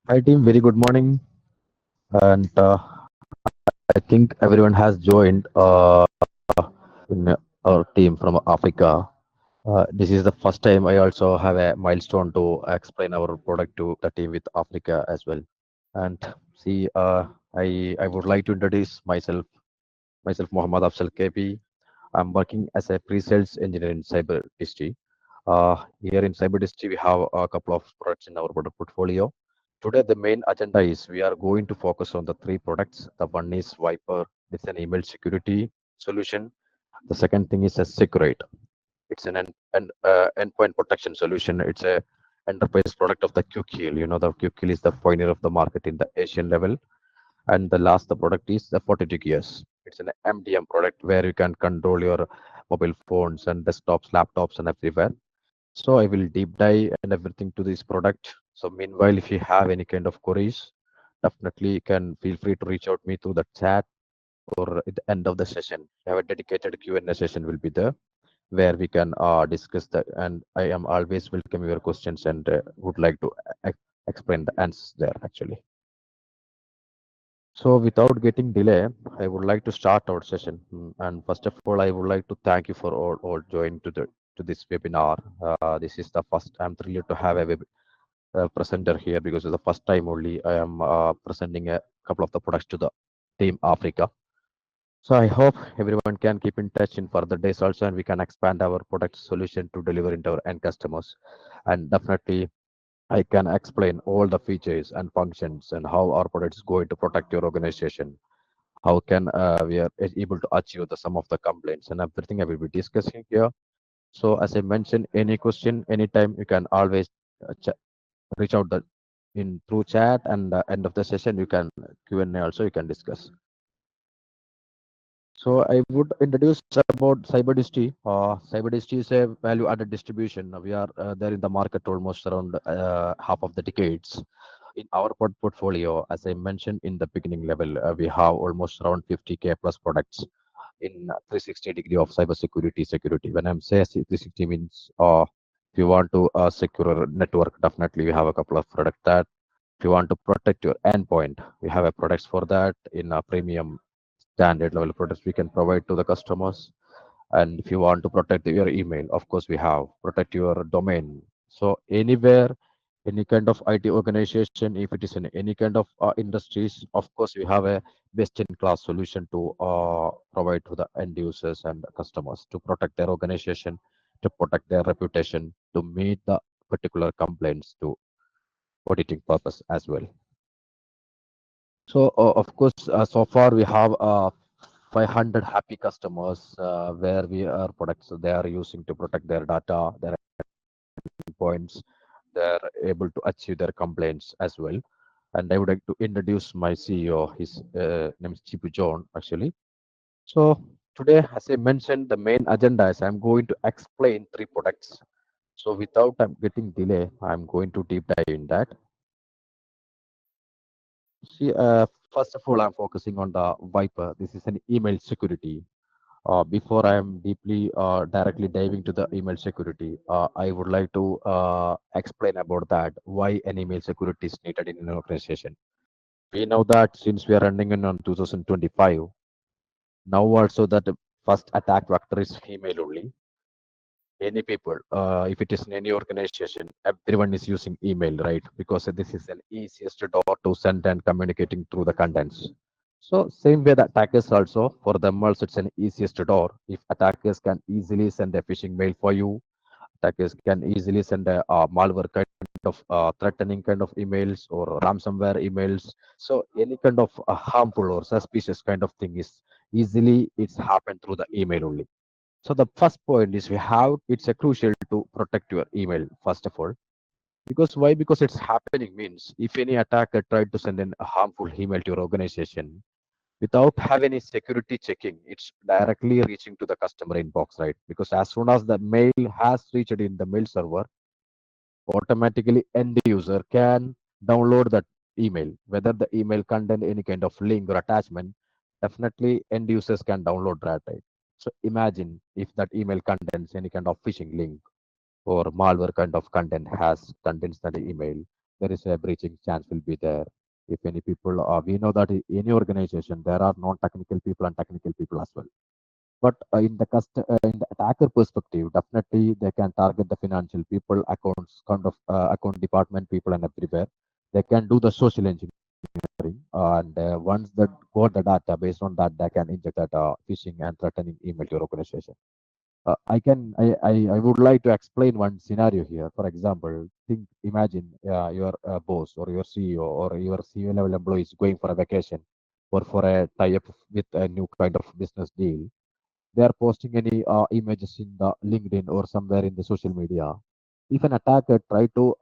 Hi team, very good morning. And I think everyone has joined in our team from Africa. This is the first time I also have a milestone to explain our product to the team with Africa as well. And see, I would like to introduce myself Muhammed Afsal K P. I'm working as a pre-sales engineer in cyber industry. Here in cyber industry, we have a couple of products in our product portfolio. Today, the main agenda is we are going to focus on the three products. The one is Viper, it's an email security solution. The second thing is a Seqrite. It's an endpoint protection solution. It's a enterprise product of the QKIL. You know, the QKIL is the pioneer of the market in the Asian level. And the last the product is the 42 gears. It's an MDM product where you can control your mobile phones and desktops, laptops, and everywhere. So I will deep dive and everything to this product. So meanwhile, if you have any kind of queries, definitely you can feel free to reach out me through the chat or at the end of the session. We have a dedicated Q&A session will be there where we can discuss that. And I am always welcome your questions and would like to explain the answers there actually. So without getting delay, I would like to start our session. And first of all, I would like to thank you for all joining to this webinar. This is the first. I'm thrilled to have a presenter here because it's the first time only I am presenting a couple of the products to the team Africa. So I hope everyone can keep in touch in further days also, and we can expand our product solution to deliver into our end customers. And definitely I can explain all the features and functions and how our product is going to protect your organization. How can we are able to achieve the sum of the complaints and everything I will be discussing here. So as I mentioned, any question, anytime you can always reach out the in through chat and end of the session you can Q&A also you can discuss. So I would introduce about CyberDisty. CyberDisty is a value-added distribution. We are there in the market almost around half of the decades. In our portfolio, as I mentioned in the beginning level, we have almost around 50K plus products in 360 degree of cybersecurity security. When I'm saying 360 means if you want to secure a network, definitely we have a couple of products that if you want to protect your endpoint, we have a products for that in a premium standard level products we can provide to the customers. And if you want to protect your email, of course we have protect your domain. So anywhere, any kind of IT organization, if it is in any kind of industries, of course we have a best in class solution to provide to the end users and customers to protect their organization, to protect their reputation, to meet the particular complaints to auditing purpose as well. So, of course, so far we have 500 happy customers where we are products they are using to protect their data, their endpoints, they're able to achieve their complaints as well. And I would like to introduce my CEO. His name is Chipu John, actually. So today, as I mentioned, the main agenda is I'm going to explain three products. So without getting delay, I'm going to deep dive in that. See, first of all, I'm focusing on the Viper. This is an email security. Before I am deeply directly diving to the email security, I would like to explain about that why an email security is needed in an organization. We know that since we are running in on 2025, now also that the first attack vector is email only. Any people, if it is in any organization, everyone is using email, right? Because this is an easiest door to send and communicating through the contents. So same way the attackers also, for them also it's an easiest door. If attackers can easily send a phishing mail for you, attackers can easily send a malware kind of threatening kind of emails or ransomware emails. So any kind of harmful or suspicious kind of thing is easily it's happened through the email only. So the first point is we have it's a crucial to protect your email first of all. Because why? Because it's happening means if any attacker tried to send in a harmful email to your organization without having any security checking, it's directly reaching to the customer inbox, right? Because as soon as the mail has reached in the mail server, automatically end user can download that email, whether the email contain any kind of link or attachment, definitely end users can download that, right? So imagine if that email contains any kind of phishing link or malware kind of content has contains that email. there is a breaching chance will be there. If any people, we know that in any organization there are non-technical people and technical people as well. But in the attacker perspective, definitely they can target the financial people, accounts, kind of account department people, and everywhere. They can do the social engineering, and once that got the data, based on that, they can inject that phishing and threatening email to your organization. I would like to explain one scenario here. For example, imagine your boss or your CEO or your CEO level employee is going for a vacation or for a tie-up with a new kind of business deal. They are posting any images in the LinkedIn or somewhere in the social media. If an attacker try to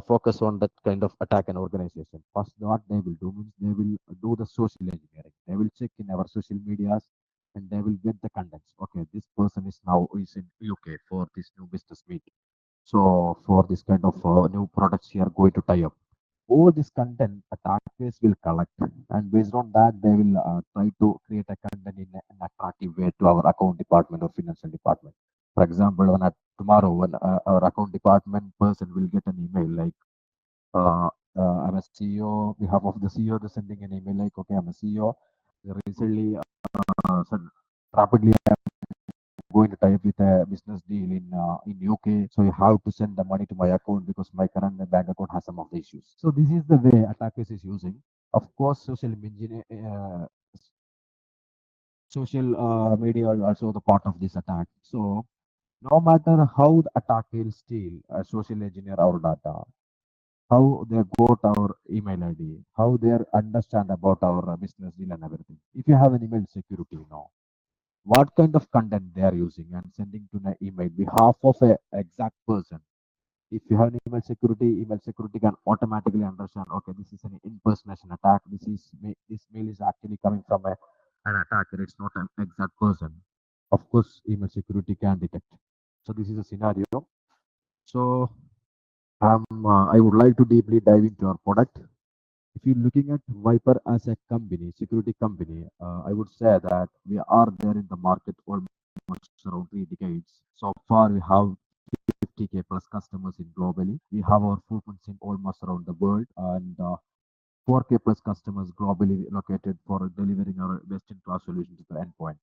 focus on that kind of attack an organization, first what they will do means they will do the social engineering. They will check in our social medias and they will get the contents. Okay, this person is in UK for this new business meet. So for this kind of new products here going to tie up. All this content attackers will collect, and based on that, they will try to create a content in an attractive way to our account department or financial department. For example, tomorrow, when our account department person will get an email like, I'm a CEO, behalf of the CEO, they're sending an email like, okay, I'm a CEO. Recently, said, rapidly going to tie up with a business deal in UK. So you have to send the money to my account because my current bank account has some of the issues. So this is the way attackers is using. Of course, social media are also the part of this attack. So no matter how the attacker steal, social engineer our data, how they got our email ID, how they understand about our business deal and everything. If you have an email security, what kind of content they are using and sending to an email behalf of a exact person. If you have an email security can automatically understand, okay, this is an impersonation attack. This mail is actually coming from an attacker. It's not an exact person. Of course, email security can detect. So this is a scenario. So I would like to deeply dive into our product. If you're looking at Viper as a company, security company, I would say that we are there in the market almost around 3 decades. So far, we have 50K plus customers in globally. We have our footprints in almost around the world and 4K plus customers globally located for delivering our best-in-class solutions to the endpoint.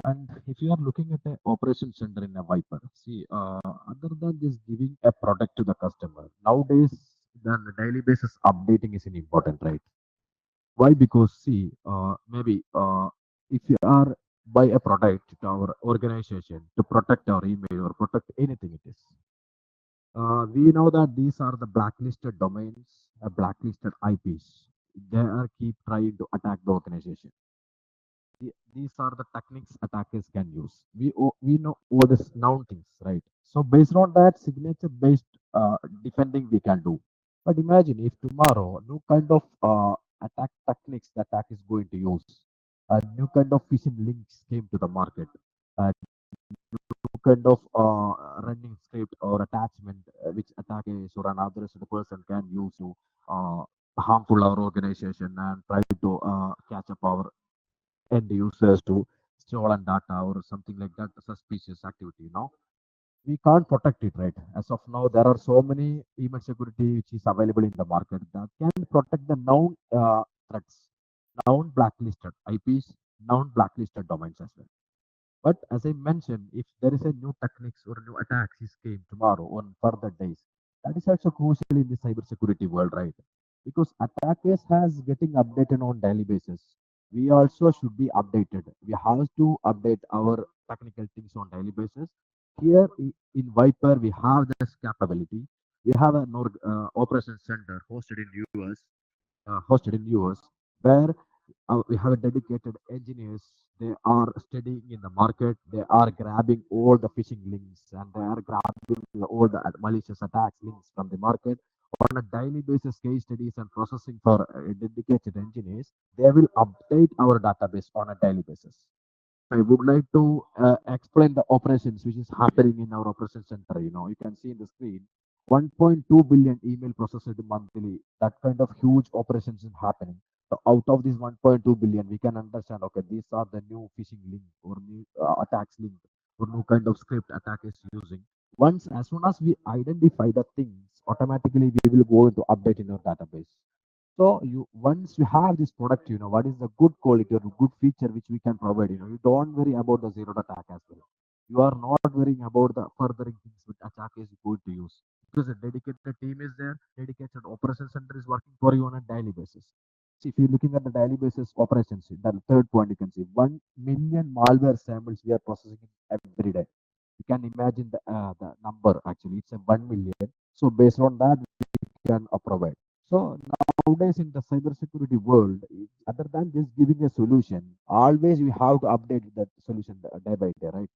And if you are looking at an operation center in a Viper, see, other than just giving a product to the customer, nowadays, the daily basis updating is important, right? Why? Because see, maybe if you are buy a product to our organization to protect our email or protect anything it is, we know that these are the blacklisted domains, blacklisted IPs. They are keep trying to attack the organization. These are the techniques attackers can use. We know all this known things, right? So based on that signature based defending we can do. But imagine if tomorrow new kind of attack techniques the attack is going to use, new kind of phishing links came to the market, new kind of running script or attachment which attackers or another sort of person can use to uh, harmful our organization and try to catch up our end users to stolen data or something like that, suspicious activity, we can't protect it, right? As of now, there are so many email security which is available in the market that can protect the known threats, known blacklisted IPs, known blacklisted domains as well. But as I mentioned, if there is a new techniques or new attacks is came tomorrow on further days, that is also crucial in the cybersecurity world, right? Because attackers has getting updated on daily basis. We also should be updated. We have to update our technical things on daily basis. Here in Viper, we have this capability. We have an operations center hosted in US, where we have a dedicated engineers. They are studying in the market. They are grabbing all the phishing links and they are grabbing all the malicious attacks links from the market on a daily basis. Case studies and processing for dedicated engineers. They will update our database on a daily basis. I would like to explain the operations which is happening in our operation center. You can see in the screen 1.2 billion email processed monthly. That kind of huge operations is happening. So out of this 1.2 billion, we can understand, okay, these are the new phishing link or new attacks link or new kind of script attack is using. As soon as we identify the things, automatically we will go into update in our database. So once you have this product, what is the good quality or good feature which we can provide. You don't worry about the zero attack as well. You are not worrying about the furthering things which attack is going to use, because a dedicated team is there, dedicated operation center is working for you on a daily basis. See, if you're looking at the daily basis operations, the third point you can see 1 million malware samples we are processing every day. You can imagine the number actually, it's a 1 million. So based on that, we can provide. So nowadays in the cybersecurity world, other than just giving a solution, always we have to update that solution day by day, right?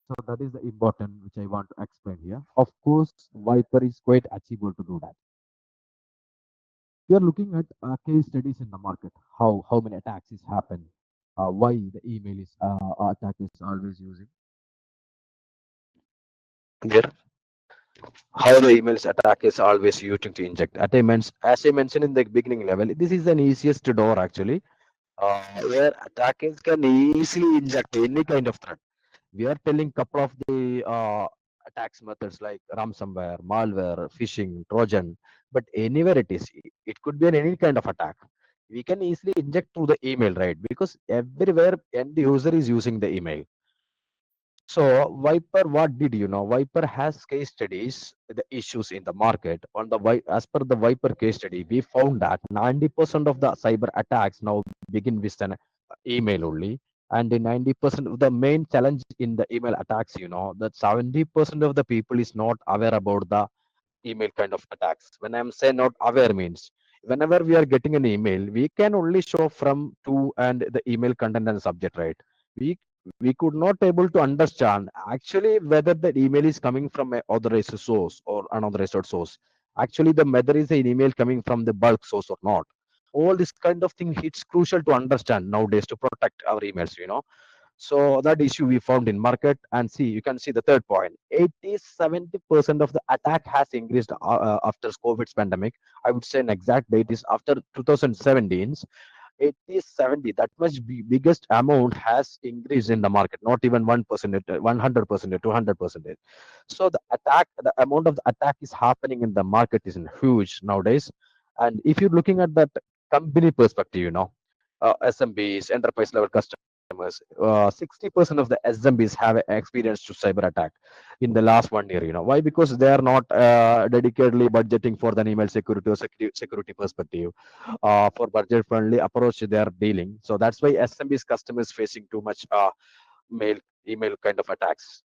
So that is the important which I want to explain here. Of course, Viper is quite achievable to do that. We are looking at case studies in the market, how many attacks is happen, why the email is attack is always using. There, how the emails attack is always using to inject. As I mentioned in the beginning level, this is an easiest door actually, where attackers can easily inject any kind of threat. We are telling couple of the attacks methods like ransomware, malware, phishing, Trojan, but anywhere it is, it could be an any kind of attack. We can easily inject through the email, right? Because everywhere end user is using the email. So Viper, what did you know? Viper has case studies, the issues in the market. As per the Viper case study, we found that 90% of the cyber attacks now begin with an email only, and the 90% of the main challenge in the email attacks, that 70% of the people is not aware about the email kind of attacks. When I'm saying not aware means, whenever we are getting an email, we can only show from to and the email content and subject, right? We we could not able to understand actually whether the email is coming from a authorized source or unauthorized source. Actually, the whether is an email coming from the bulk source or not. All this kind of thing, it's crucial to understand nowadays to protect our emails. So that issue we found in market. And see, you can see the third point, 80-70% of the attack has increased after COVID's pandemic. I would say an exact date is after 2017. 80-70, that much biggest amount has increased in the market, not even 1%, 100%, 200%. So the amount of the attack is happening in the market is huge nowadays. And if you're looking at that company perspective, SMBs, enterprise level customers, 60% of the SMBs have experienced to cyber attack in the last 1 year. Why? Because they are not dedicatedly budgeting for the email security or security perspective, for budget friendly approach they are dealing. So that's why SMBs customers facing too much mail email kind of attacks.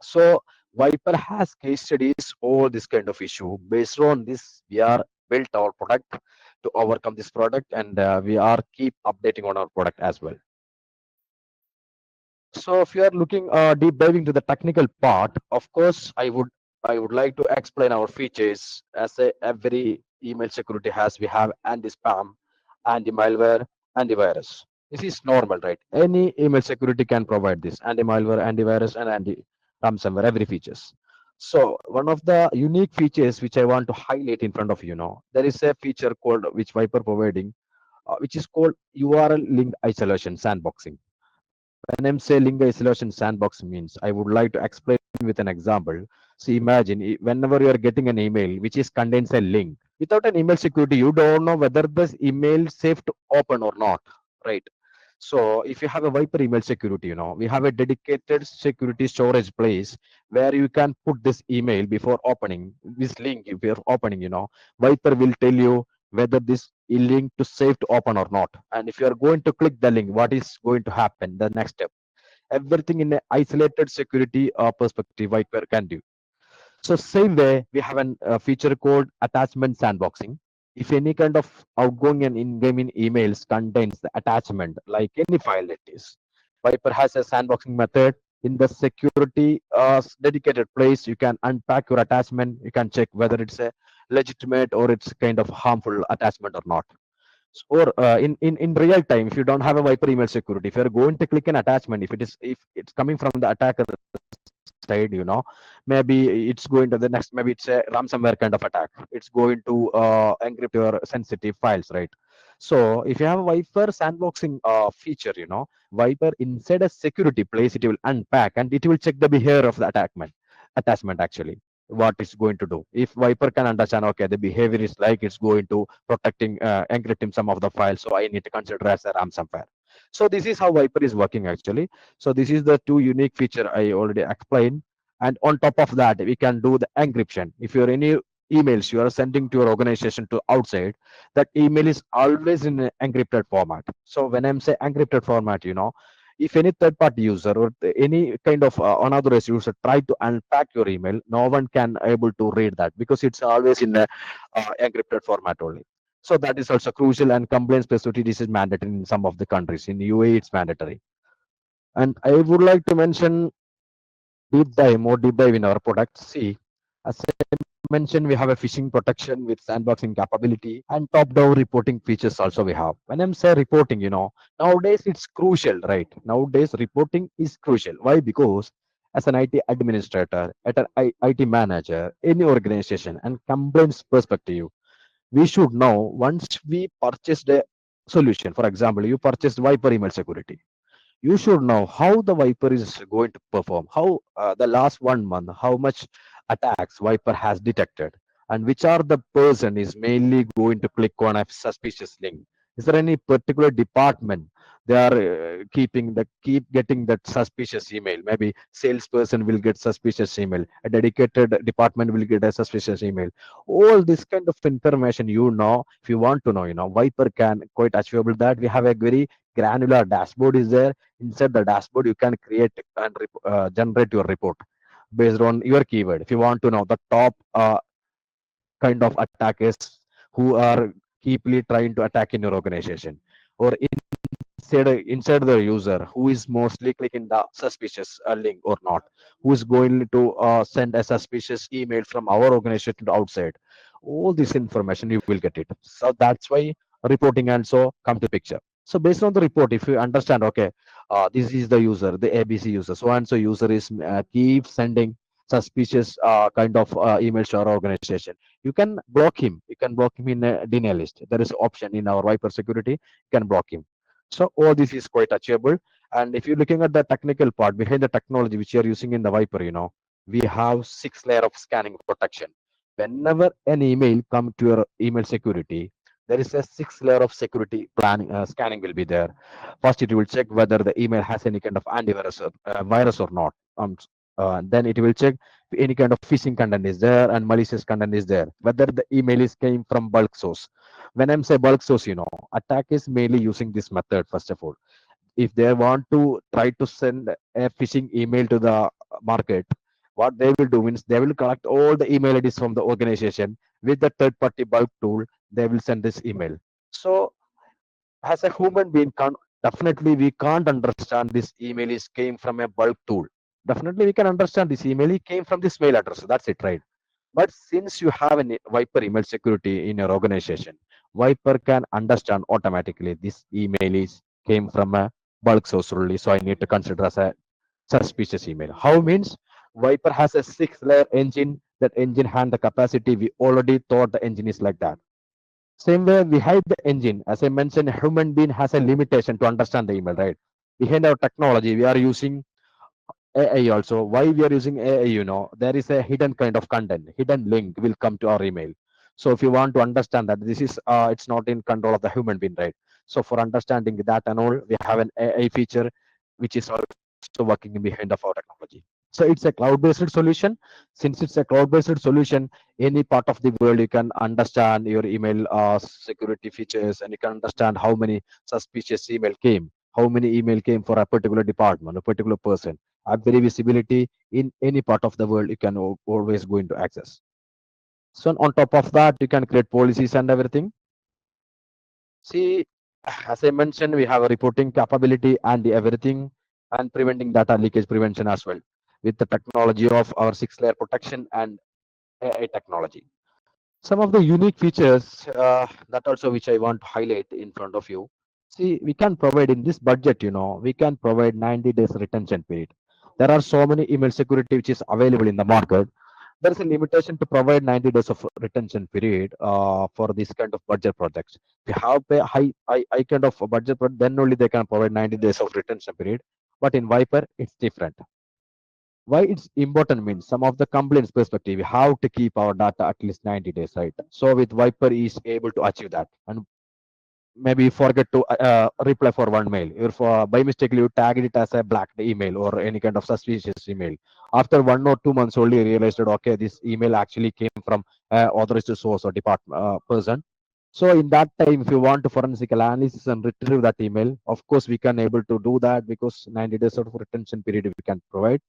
So Viper has case studies all this kind of issue. Based on this, we are built our product to overcome this product, and we are keep updating on our product as well. So if you are looking deep diving to the technical part, of course, I would like to explain our features. As every email security has, we have anti-spam, anti-malware, antivirus. This is normal, right? Any email security can provide this anti-malware, antivirus, and anti-ransomware, every features. So one of the unique features which I want to highlight in front of there is a feature called which Viper providing, which is called URL link isolation sandboxing. When I'm saying link isolation sandbox means, I would like to explain with an example. See, imagine whenever you are getting an email which is contains a link, without an email security, you don't know whether this email is safe to open or not, right? So if you have a Viper email security, we have a dedicated security storage place where you can put this email before opening this link. If you're opening, Viper will tell you whether this link to save to open or not. And if you are going to click the link, what is going to happen? The next step, everything in an isolated security perspective, Viper can do. So same way, we have a feature called attachment sandboxing. If any kind of outgoing and incoming emails contains the attachment, like any file it is, Viper has a sandboxing method. In the security dedicated place, you can unpack your attachment. You can check whether it's a legitimate or it's kind of harmful attachment or not. Or in real time, if you don't have a Viper email security, if you're going to click an attachment, if it's coming from the attacker side, maybe it's going to the next, maybe it's a ransomware kind of attack. It's going to encrypt your sensitive files, right? So if you have a Viper sandboxing feature, Viper inside a security place, it will unpack and it will check the behavior of the attackman. attachment actually. What it's going to do. If Viper can understand, okay, the behavior is like it's going to protecting, encrypting some of the files, so I need to consider as a ransomware. So this is how Viper is working actually. So this is the two unique feature I already explained. And on top of that, we can do the encryption. If you're any emails you are sending to your organization to outside, that email is always in an encrypted format. So when I'm say encrypted format, if any third party user or any kind of unauthorized user try to unpack your email, no one can able to read that because it's always in a encrypted format only. So that is also crucial, and compliance specificity, this is mandatory in some of the countries. In UAE it's mandatory. And I would like to mention more deep dive in our product. See, as I mentioned, we have a phishing protection with sandboxing capability and top-down reporting features also we have. When I'm say reporting, nowadays it's crucial, right? Nowadays reporting is crucial. Why? Because as an IT administrator, at an IT manager, any organization and compliance perspective, we should know once we purchased a solution. For example, you purchased Viper email security, you should know how the Viper is going to perform, how the last 1 month, how much attacks Viper has detected, and which are the person is mainly going to click on a suspicious link. Is there any particular department they are keep getting that suspicious email? Maybe salesperson will get suspicious email, a dedicated department will get a suspicious email. All this kind of information, if you want to know, Viper can quite achievable that. We have a very granular dashboard is there. Inside the dashboard you can create and generate your report based on your keyword. If you want to know the top kind of attackers who are keeply trying to attack in your organization, or inside the user who is mostly clicking the suspicious link or not, who is going to send a suspicious email from our organization to outside, all this information you will get it. So that's why reporting also come to picture. So based on the report, if you understand, okay, this is the user, the ABC user, so and so user is keep sending suspicious kind of emails to our organization, you can block him in a denial list. There is option in our Viper security, you can block him. So all this is quite achievable. And if you're looking at the technical part behind the technology which you're using in the Viper, we have 6 layer of scanning protection. Whenever an email come to your email security, there is a 6 layer of security planning scanning will be there. First, it will check whether the email has any kind of antivirus or virus or not. Then it will check any kind of phishing content is there and malicious content is there. Whether the email is came from bulk source. When I'm say bulk source, attack is mainly using this method. First of all, if they want to try to send a phishing email to the market, what they will do means they will collect all the email IDs from the organization with the third party bulk tool. They will send this email. So as a human being, definitely we can't understand this email is came from a bulk tool. Definitely we can understand this email came from this mail address. That's it, right? But since you have a Viper email security in your organization, Viper can understand automatically this email is came from a bulk source only. So I need to consider as a suspicious email. How means Viper has a 6 layer engine. That engine had the capacity. We already thought the engine is like that. Same way behind the engine, as I mentioned, a human being has a limitation to understand the email, right? Behind our technology, we are using AI also. Why we are using AI? There is a hidden kind of content, hidden link will come to our email. So if you want to understand that this is, it's not in control of the human being, right? So for understanding that and all, we have an AI feature, which is also working behind of our technology. So it's a cloud-based solution. Since it's a cloud-based solution, any part of the world you can understand your email security features, and you can understand how many suspicious email came, how many email came for a particular department, a particular person. At very visibility in any part of the world, you can always go into access. So on top of that, you can create policies and everything. See, as I mentioned, we have a reporting capability and everything, and preventing data leakage prevention as well with the technology of our 6 layer protection and AI technology. Some of the unique features that also which I want to highlight in front of you. See, we can provide in this budget, we can provide 90 days retention period. There are so many email security which is available in the market. There is a limitation to provide 90 days of retention period for this kind of budget projects. If you have a high kind of a budget, then only they can provide 90 days of retention period. But in Viper, it's different. Why it's important means some of the complaints perspective, how to keep our data at least 90 days, right? So with Viper is able to achieve that. And maybe forget to reply for one mail. If by mistake you tagged it as a black email or any kind of suspicious email, after 1 or 2 months only realized that okay, this email actually came from authorized source or department person. So in that time, if you want to forensic analysis and retrieve that email, of course we can able to do that because 90 days of retention period we can provide.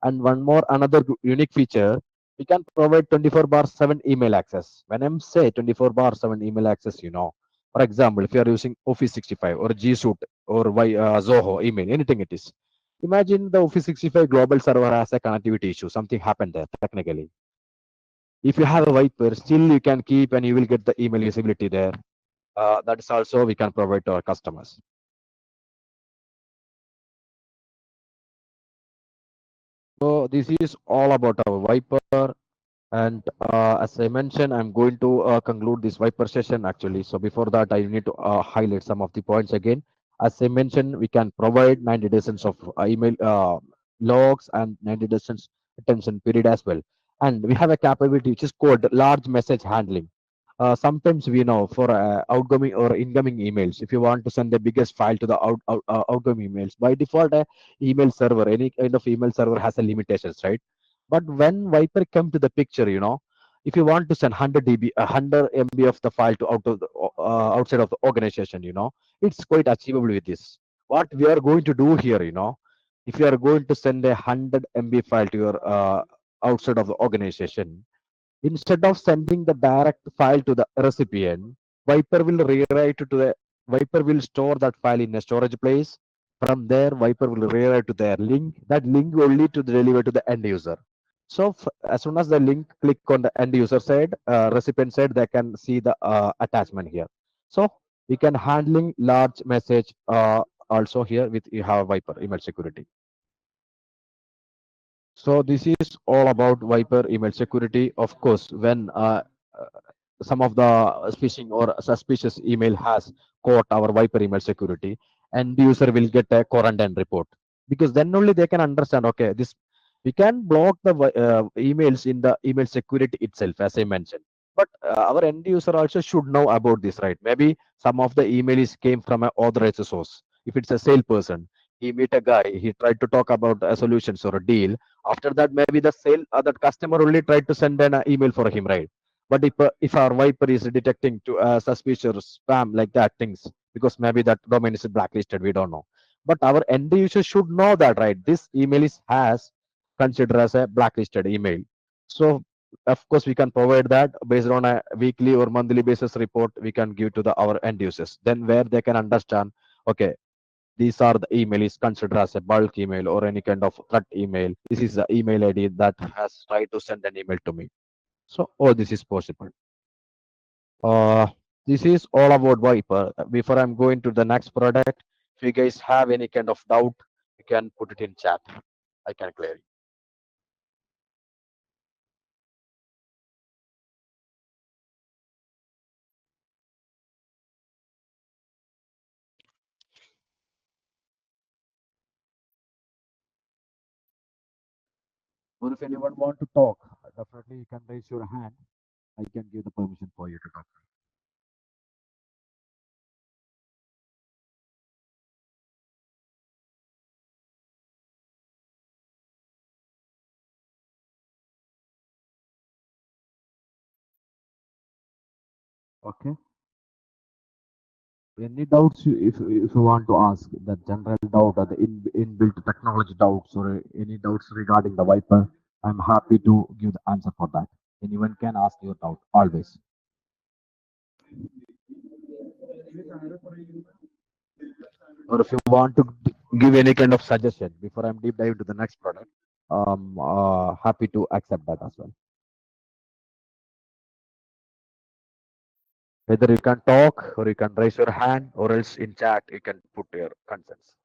And one more another unique feature, we can provide 24 bar 7 email access. When I'm say 24 bar 7 email access, for example, if you are using Office 65 or G Suite or Zoho email, anything it is. Imagine the Office 65 global server has a connectivity issue. Something happened there technically. If you have a Viper, still you can keep and you will get the email visibility there. That is also we can provide to our customers. So this is all about our Viper. And as I mentioned, I'm going to conclude this Viper session actually. So before that, I need to highlight some of the points again. As I mentioned, we can provide 90 days of email logs and 90 days attention period as well. And we have a capability which is called large message handling. Sometimes we know for outgoing or incoming emails, if you want to send the biggest file to the outgoing emails, by default, email server, any kind of email server has a limitations, right? But when Viper come to the picture, if you want to send 100 dB, 100 MB of the file to outside of the organization, it's quite achievable with this. What we are going to do here, if you are going to send a 100 MB file to your outside of the organization, instead of sending the direct file to the recipient, Viper will rewrite to the Viper will store that file in a storage place. From there, Viper will rewrite to their link. That link only to deliver to the end user. So as soon as the link click on the end user side, recipient side, they can see the attachment here. So we can handling large message also here with you have Viper email security. So this is all about Viper email security. Of course, when some of the phishing or suspicious email has caught our Viper email security, and the user will get a quarantine report because then only they can understand. Okay, this we can block the emails in the email security itself, as I mentioned. But our end user also should know about this, right? Maybe some of the emails came from an authorized source. If it's a salesperson, he meet a guy, he tried to talk about a solutions or a deal. After that, maybe the that customer only tried to send an email for him, right? But if our Viper is detecting to suspicious spam like that things, because maybe that domain is blacklisted, we don't know. But our end user should know that, right? This email is has considered as a blacklisted email. So of course we can provide that based on a weekly or monthly basis report we can give to the our end users. Then where they can understand, okay, these are the email is considered as a bulk email or any kind of threat email. This is the email ID that has tried to send an email to me. So all this is possible. Uh, this is all about Viper. Before I'm going to the next product, if you guys have any kind of doubt, you can put it in chat. I can clear it. Or if anyone want to talk, definitely you can raise your hand. I can give the permission for you to talk. Okay. Any doubts if you want to ask the general doubt or the inbuilt technology doubts or any doubts regarding the Viper, I'm happy to give the answer for that. Anyone can ask your doubt always. Or if you want to give any kind of suggestion before I'm deep dive to the next product, happy to accept that as well. Whether you can talk or you can raise your hand or else in chat you can put your concerns.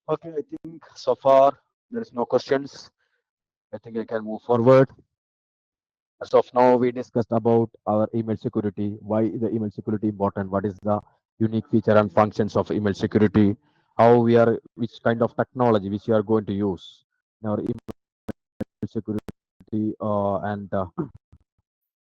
Okay, I think so far there is no questions. I think I can move forward. As of now, we discussed about our email security, why the email security important, what is the unique feature and functions of email security, how we are, which kind of technology which we are going to use in our email security, and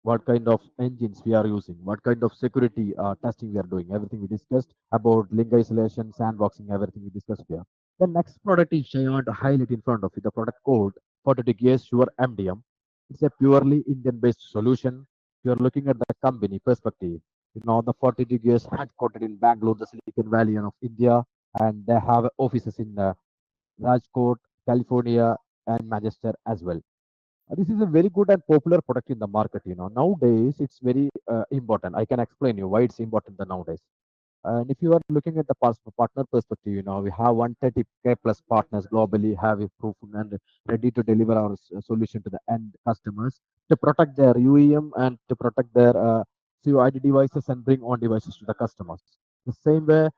what kind of engines we are using, what kind of security testing we are doing, everything we discussed about link isolation, sandboxing, everything we discussed here. The next product is I want to highlight in front of you, the product code for the DGS Sure MDM. It's a purely Indian-based solution. If you're looking at the company perspective, the 40 DGS headquartered in Bangalore, the Silicon Valley of India, and they have offices in Rajkot, California, and Manchester as well. This is a very good and popular product in the market. Nowadays it's very important. I can explain you why it's important nowadays. And if you are looking at the partner perspective, we have 130K plus partners globally have it proven and ready to deliver our solution to the end customers to protect their UEM and to protect their COID devices and bring on devices to the customers. The same way,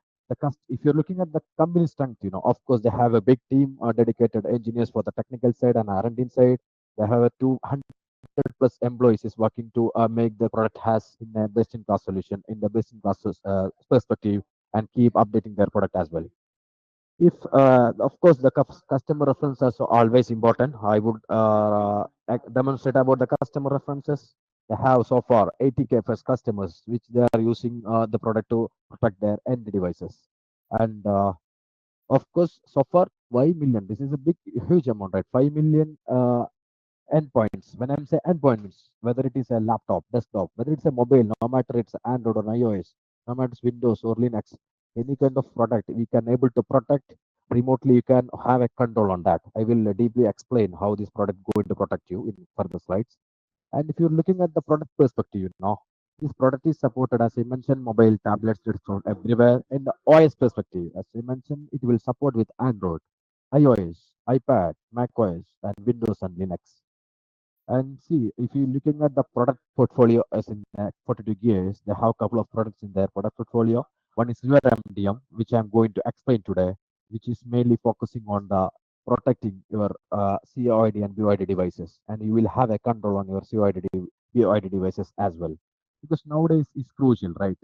if you're looking at the company strength, of course they have a big team, dedicated engineers for the technical side and R&D side. They have a 200 plus employees is working to make the product has in a best in class solution in the best in class perspective and keep updating their product as well. If of course the customer references are always important. I would demonstrate about the customer references. They have so far 80K first customers which they are using the product to protect their end devices. And of course, so far 5 million. This is a big, huge amount, right? 5 million endpoints. When I'm saying endpoints, whether it is a laptop, desktop, whether it's a mobile, no matter it's Android or iOS, no matter it's Windows or Linux, any kind of product we can able to protect remotely. You can have a control on that. I will deeply explain how this product going to protect you in further slides. And if you're looking at the product perspective, this product is supported, as I mentioned, mobile, tablets, it's found everywhere. In the OS perspective, as I mentioned, it will support with Android, iOS, iPad, macOS, and Windows and Linux. And see, if you're looking at the product portfolio as in 42 gears, they have a couple of products in their product portfolio. One is your MDM, which I'm going to explain today, which is mainly focusing on the protecting your COID and BOID devices. And you will have a control on your COID, BOID devices as well. Because nowadays it's crucial, right?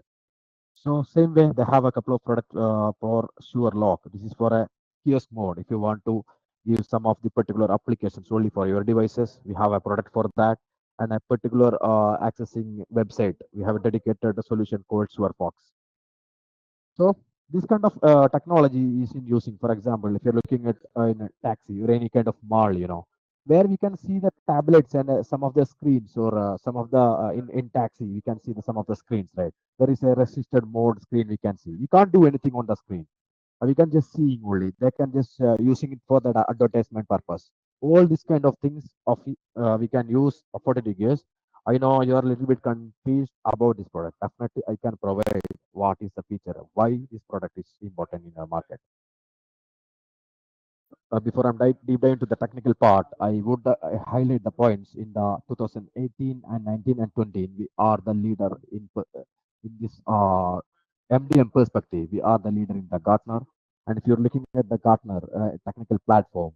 So same way, they have a couple of products for Sure Lock. This is for a kiosk mode. If you want to use some of the particular applications only for your devices, we have a product for that. And a particular accessing website, we have a dedicated solution called SureFox. So this kind of technology is in using. For example, if you're looking at in a taxi or any kind of mall, where we can see the tablets and some of the screens, or some of the in taxi, we can see some of the screens, right? There is a resisted mode screen we can see. We can't do anything on the screen. We can just seeing only. They can just using it for the advertisement purpose. All these kind of things we can use for the years. I know you are a little bit confused about this product. Definitely, I can provide what is the feature, why this product is important in the market. Before I'm deep dive into the technical part, I would highlight the points in the 2018 and 19 and 20. We are the leader in this MDM perspective. We are the leader in the Gartner. And if you're looking at the Gartner technical platform,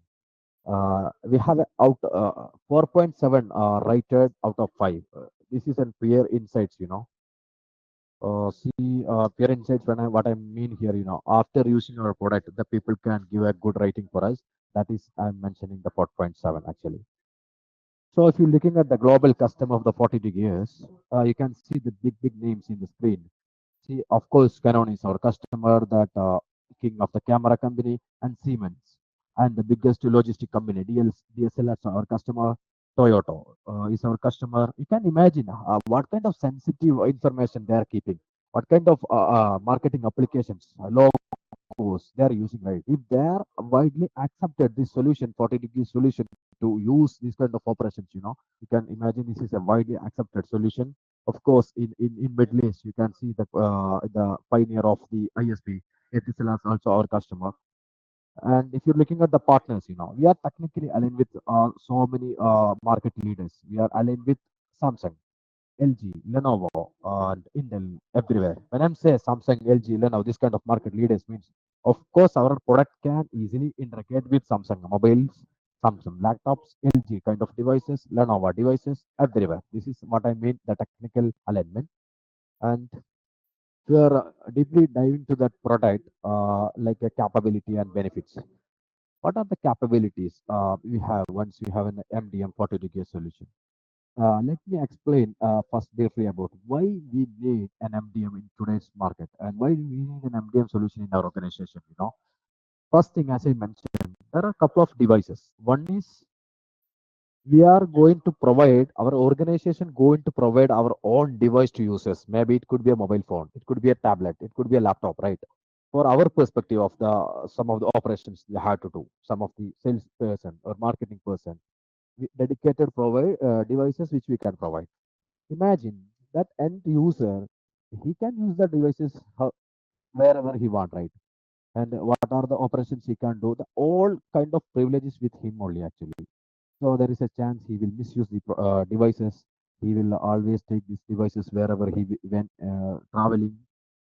we have a 4.7 rated out of 5. This is a peer insights, peer insights, what I mean here, after using our product, the people can give a good rating for us. That is, I'm mentioning the 4.7 actually. So if you're looking at the global customer of the 42 years, you can see the big names in the screen. See, of course, Canon is our customer, that king of the camera company, and Siemens, and the biggest logistic company, DSLR, is our customer. Toyota is our customer. You can imagine what kind of sensitive information they are keeping, what kind of marketing applications, logos they are using, right? If they are widely accepted this solution, 40-degree solution, to use these kind of operations, you can imagine this is a widely accepted solution. Of course, in Middle East, you can see the pioneer of the ISP, Etisalat, also our customer. And if you're looking at the partners, we are technically aligned with so many market leaders. We are aligned with Samsung, LG, Lenovo, and Intel everywhere. When I'm saying Samsung, LG, Lenovo, this kind of market leaders means, of course, our product can easily integrate with Samsung mobiles, Samsung laptops, LG kind of devices, Lenovo devices, everywhere. This is what I mean, the technical alignment. And we are deeply diving to that product, like a capability and benefits. What are the capabilities we have once we have an MDM 42K solution? Let me explain first briefly about why we need an MDM in today's market and why we need an MDM solution in our organization. First thing, as I mentioned, there are a couple of devices. One is we are going to provide our organization going to provide our own device to users. Maybe it could be a mobile phone, it could be a tablet, it could be a laptop, right? For our perspective of the some of the operations we have to do, some of the sales person or marketing person, dedicated provide devices which we can provide. Imagine that end user, he can use the devices wherever he want, right? And what are the operations he can do, the all kind of privileges with him only actually. So there is a chance he will misuse the devices. He will always take these devices wherever he went traveling.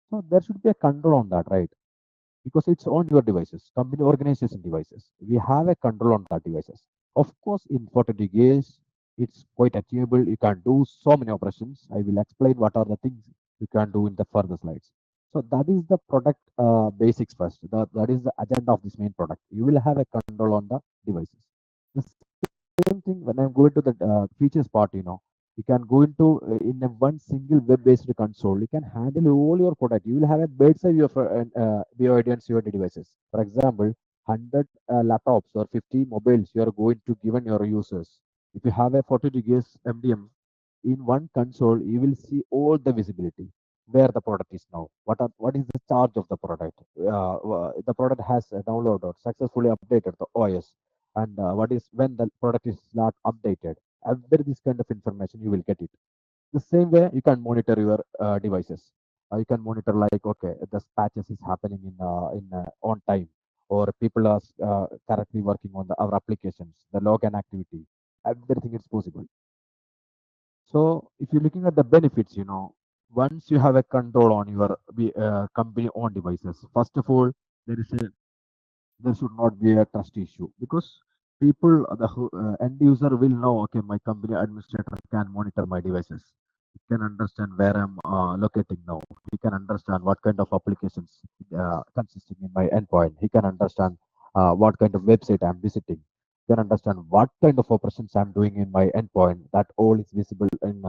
So there should be a control on that, right? Because it's on your devices, company organization devices. We have a control on that devices. Of course, in 40 years, it's quite achievable. You can do so many operations. I will explain what are the things you can do in the further slides. So that is the product basics first. That is the agenda of this main product. You will have a control on the devices. The same thing when I'm going to the features part, you can go into in a one single web-based console. You can handle all your product. You will have a bird's eye view of view audience your devices. For example, 100 laptops or 50 mobiles you are going to given your users. If you have a 40 degrees MDM in one console, you will see all the visibility where the product is now. What is the charge of the product? The product has downloaded or successfully updated the OS, and what is when the product is not updated. Every this kind of information you will get it. The same way you can monitor your devices. You can monitor like, okay, the patches is happening in on time, or people are correctly working on our applications, the log and activity. Everything is possible. So if you're looking at the benefits, once you have a control on your company owned devices, first of all, there is a there should not be a trust issue, because people, the end user will know, okay, my company administrator can monitor my devices. He can understand where I'm locating now. He can understand what kind of applications consisting in my endpoint. He can understand what kind of website I'm visiting. He can understand what kind of operations I'm doing in my endpoint. That all is visible in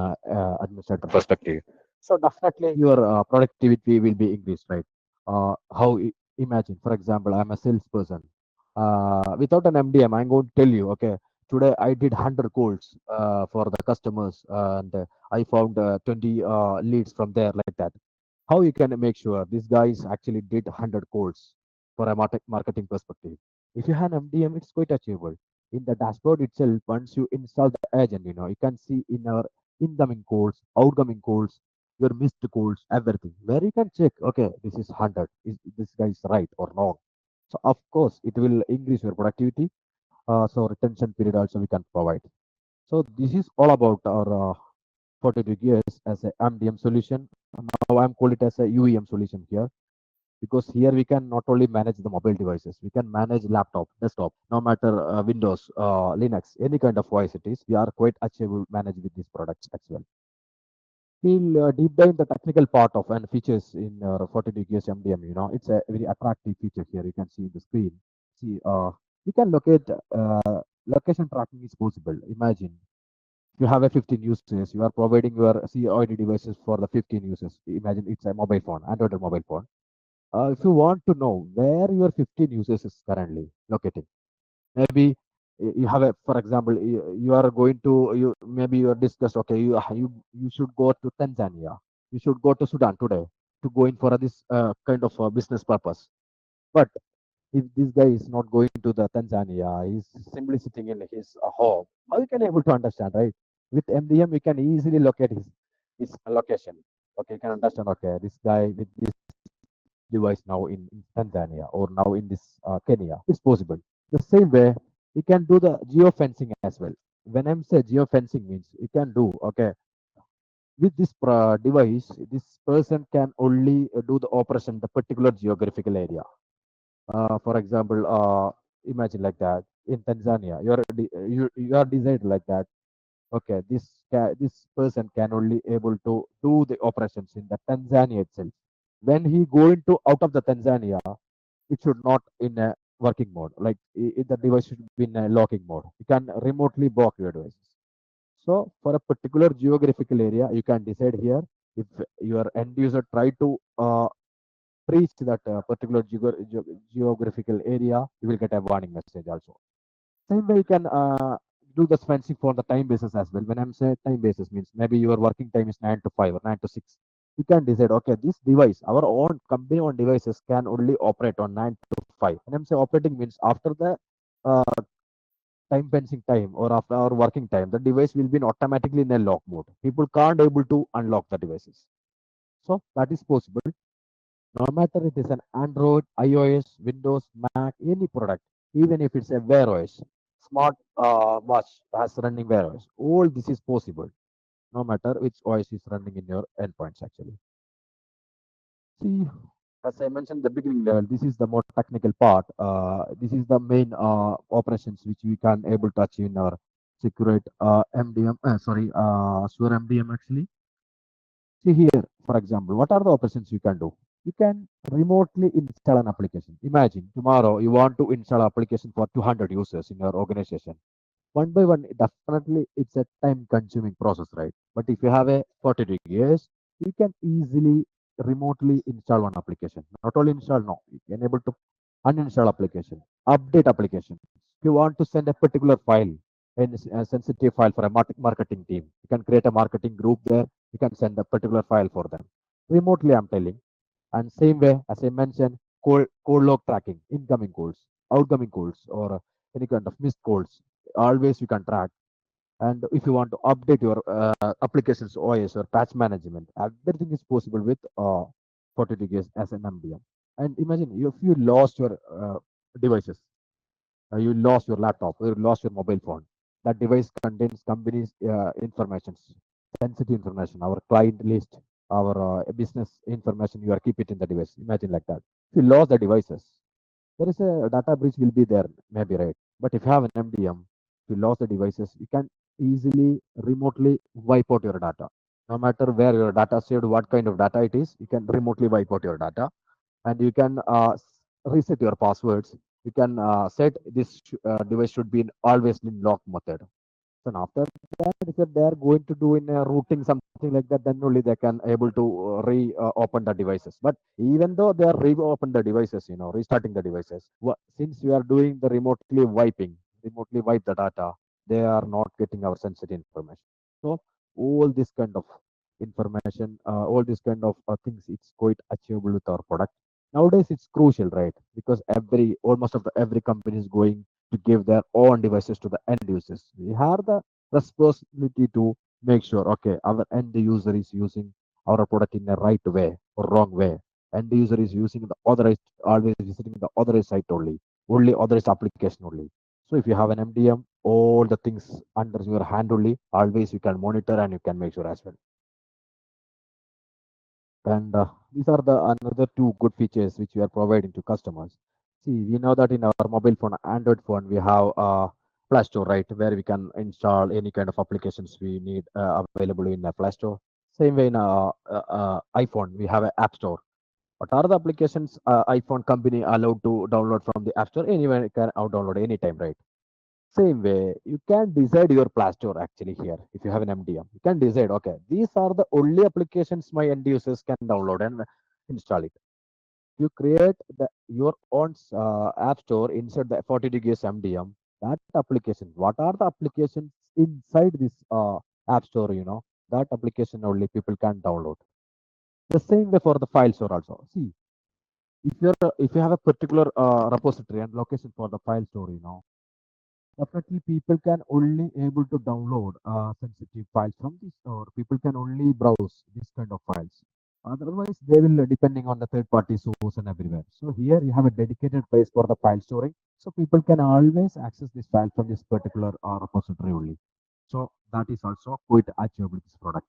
administrator perspective. So definitely your productivity will be increased, right? How Imagine, for example, I'm a salesperson. Without an MDM, I'm going to tell you, okay, today I did 100 calls for the customers, and I found 20 leads from there, like that. How you can make sure these guys actually did 100 calls for a marketing perspective? If you have an MDM, it's quite achievable. In the dashboard itself, once you install the agent, you can see in our incoming calls, outgoing calls, your missed calls, everything. Where you can check, okay, this is 100. Is this guy is right or wrong? So of course, it will increase your productivity. So retention period also we can provide. So this is all about our 42 gears as a MDM solution. Now I'm call it as a UEM solution here, because here we can not only manage the mobile devices, we can manage laptop, desktop, no matter Windows, Linux, any kind of voice it is. We are quite achievable manage with these products as well. We'll deep dive the technical part of and features in 40 degrees MDM. It's a very attractive feature here. You can see in the screen. See, you can locate location tracking is possible. Imagine you have a 15 users. You are providing your COID devices for the 15 users. Imagine it's a mobile phone, Android mobile phone. If you want to know where your 15 users is currently located, maybe you have a, for example, you are going to, you maybe you are discussed, okay, you should go to Tanzania, you should go to Sudan today to go in for this kind of business purpose. But if this guy is not going to the Tanzania, he's simply sitting in his home, how you can able to understand, right? With MDM we can easily locate his location. Okay, you can understand, okay, this guy with this device now in Tanzania or now in this Kenya. It's possible. The same way, you can do the geofencing as well. When I'm say geofencing means you can do, okay, with this device, this person can only do the operation the particular geographical area. For example, imagine like that. in Tanzania. You are designed like that. Okay, this person can only able to do the operations in the Tanzania itself. When he go into out of the Tanzania, it should not in a working mode. Like the device should be in a locking mode. You can remotely block your devices. So for a particular geographical area, you can decide here if your end user try to reach that particular geographical area, you will get a warning message also. Same way you can do the fencing for the time basis as well. When I'm saying time basis means maybe your working time is 9 to 5 or 9 to 6. You can decide, okay, this device, our own company owned devices can only operate on 9 to 5. And I'm saying operating means after the uh, time fencing time or after our working time, the device will be automatically in a lock mode. People can't able to unlock the devices. So that is possible. No matter it is an Android, iOS, Windows, Mac, any product, even if it's a Wear OS, smart watch has running Wear OS, all this is possible, no matter which OS is running in your endpoints actually. See, as I mentioned in the beginning level, this is the more technical part. This is the main operations which we can able to achieve in our Seqrite MDM, Sure MDM actually. See here, for example, what are the operations you can do? You can remotely install an application. Imagine tomorrow you want to install application for 200 users in your organization. One by one, definitely it's a time consuming process, right? But if you have a 40 years, you can easily remotely install one application. Not only install, no, you can able to uninstall application, update application. If you want to send a particular file, a sensitive file for a marketing team, you can create a marketing group there. You can send a particular file for them remotely. I'm telling. And same way, as I mentioned, call log tracking, incoming calls, outgoing calls, or any kind of missed calls. Always you can track. And if you want to update your applications OS or patch management, everything is possible with 42 gigs as an MDM. And imagine if you lost your devices, you lost your laptop, or you lost your mobile phone. That device contains company's information, sensitive information, our client list, our business information. You are keep it in the device. Imagine like that. If you lost the devices, there is a data breach will be there, maybe right. But if you have an MDM, if you lost the devices, you can easily remotely wipe out your data. No matter where your data saved, what kind of data it is, you can remotely wipe out your data, and you can reset your passwords. You can set this device should be in always in lock method. And after that, if they are going to do in a routing something like that, then only they can able to reopen the devices. But even though they are reopen the devices, restarting the devices, since we are doing the remotely wipe the data, they are not getting our sensitive information. So all this kind of information, all this kind of things, it's quite achievable with our product. Nowadays, it's crucial, right? Because almost of every company is going to give their own devices to the end users. We have the responsibility to make sure, okay, our end user is using our product in the right way or wrong way. End user is using the authorized, always visiting the authorized site only authorized application only. So if you have an MDM, all the things under your hand only, always you can monitor and you can make sure as well. And these are the another two good features which we are providing to customers. See, we know that in our mobile phone, Android phone, we have Play Store, right, where we can install any kind of applications we need available in the Play Store. Same way in iPhone, we have an App Store. What are the applications iPhone company allowed to download from the App Store? Anyone can download anytime, right? Same way, you can decide your Play Store actually here. If you have an MDM, you can decide, okay, these are the only applications my end users can download and install it. You create your own app store inside the 40 gigs MDM. That application, what are the applications inside this app store? That application only people can download. The same way for the file store also. See, if you have a particular repository and location for the file store, definitely, people can only able to download sensitive files from this, or people can only browse this kind of files. Otherwise, they will depending on the third-party source and everywhere. So here you have a dedicated place for the file storing, so people can always access this file from this particular repository only. So that is also quite achievable with this product.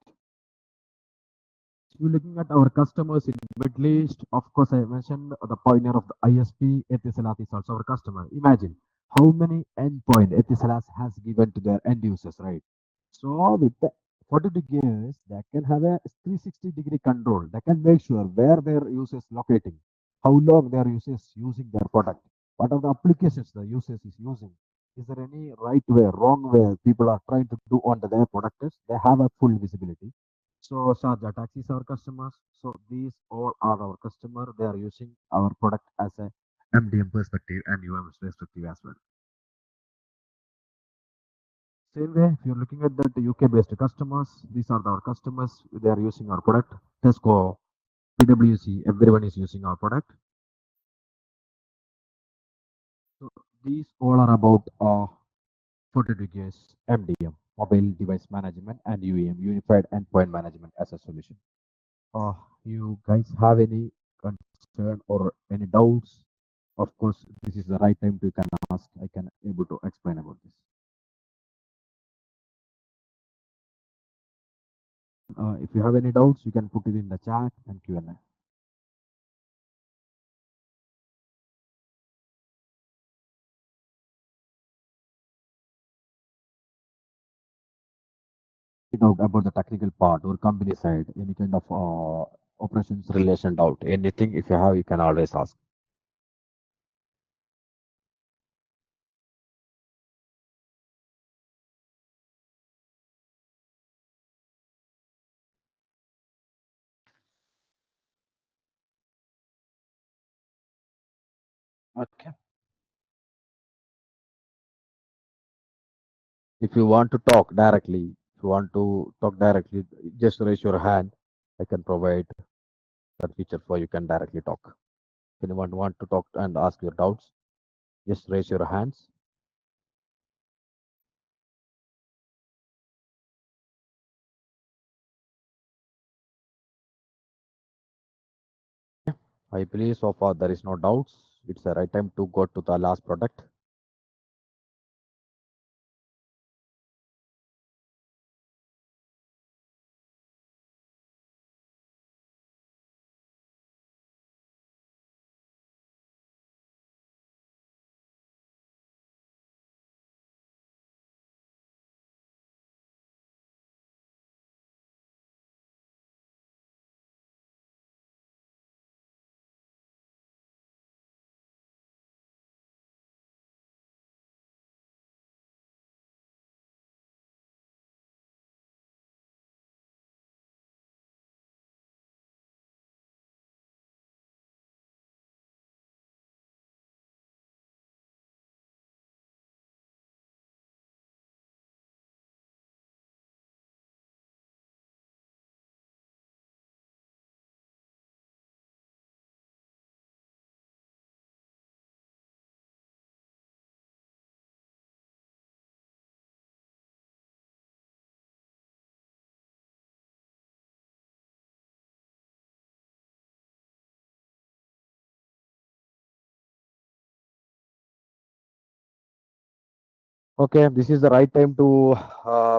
If you're looking at our customers in Middle East, of course, I mentioned the pioneer of the ISP, Etisalat is also our customer. Imagine. how many endpoint Etisalas has given to their end users, right? So with the 42 gears, they can have a 360-degree control. They can make sure where their users locating, how long their users using their product, what are the applications the users is using. Is there any right way, wrong way people are trying to do on their products? They have a full visibility. So Sharjah Taxi is our customers. So these all are our customer. They are using our product as a MDM perspective and UM perspective as well. Same way, if you're looking at that UK-based customers, these are our customers. They are using our product. Tesco, PwC, everyone is using our product. So these all are about 42 gears MDM, mobile device management, and UEM, Unified Endpoint Management as a solution. Uh, you guys have any concern or any doubts? Of course, this is the right time to can ask. I can able to explain about this. If you have any doubts, you can put it in the chat and Q&A. Doubt about the technical part or company side, any kind of operations relation doubt, anything, if you have, you can always ask. Okay. If you want to talk directly, if you want to talk directly, just raise your hand. I can provide that feature for you can directly talk. If anyone want to talk and ask your doubts, just raise your hands. I believe so far there is no doubts. It's the right time to go to the last product. Okay, this is the right time to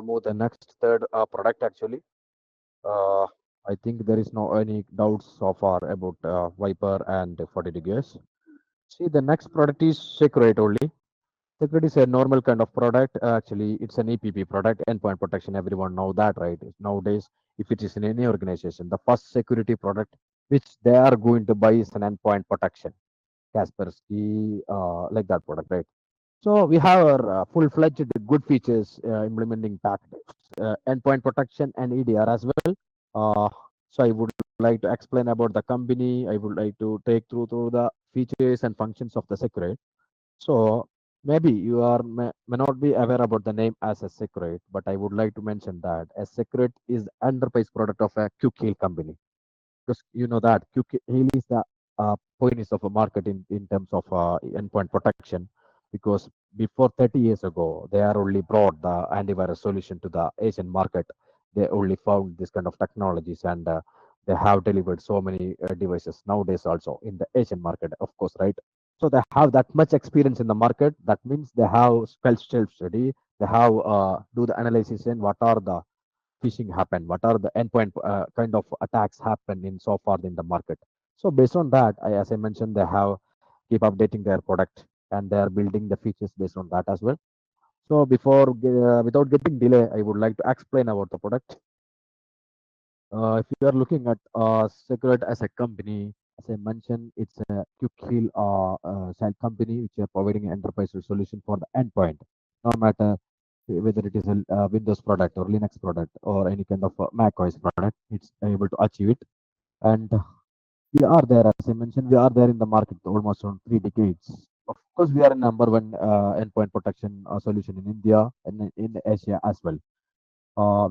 move the next third product actually. Uh, I think there is no any doubts so far about Viper and 40 gears. See, the next product is Seqrite only. Seqrite is a normal kind of product. Actually, it's an EPP product, endpoint protection. Everyone know that, right? Nowadays, if it is in any organization, the first security product which they are going to buy is an endpoint protection. Kaspersky, like that product, right? So we have our full-fledged good features implementing packed endpoint protection and EDR as well. So I would like to explain about the company. I would like to take through the features and functions of the Seqrite. So maybe you are may not be aware about the name as a Seqrite, but I would like to mention that a Seqrite is enterprise product of a QKL company, because you know that Haley is the pioneers of a market in terms of endpoint protection, because before 30 years ago they are only brought the antivirus solution to the Asian market. They only found this kind of technologies, and they have delivered so many devices nowadays also in the Asian market, of course, right? So they have that much experience in the market. That means they have self study. They have do the analysis and what are the phishing happen, what are the endpoint kind of attacks happen in so far in the market. So based on that, as I mentioned, they have keep updating their product. and they are building the features based on that as well. So without getting delay, I would like to explain about the product. If you are looking at Seqrite as a company, as I mentioned, it's a quick heal side company which are providing an enterprise solution for the endpoint, no matter whether it is a Windows product or Linux product or any kind of Mac OS product, it's able to achieve it. And we are there, as I mentioned, we are there in the market almost around 3 decades. Of course, we are a number one endpoint protection solution in India and in Asia as well.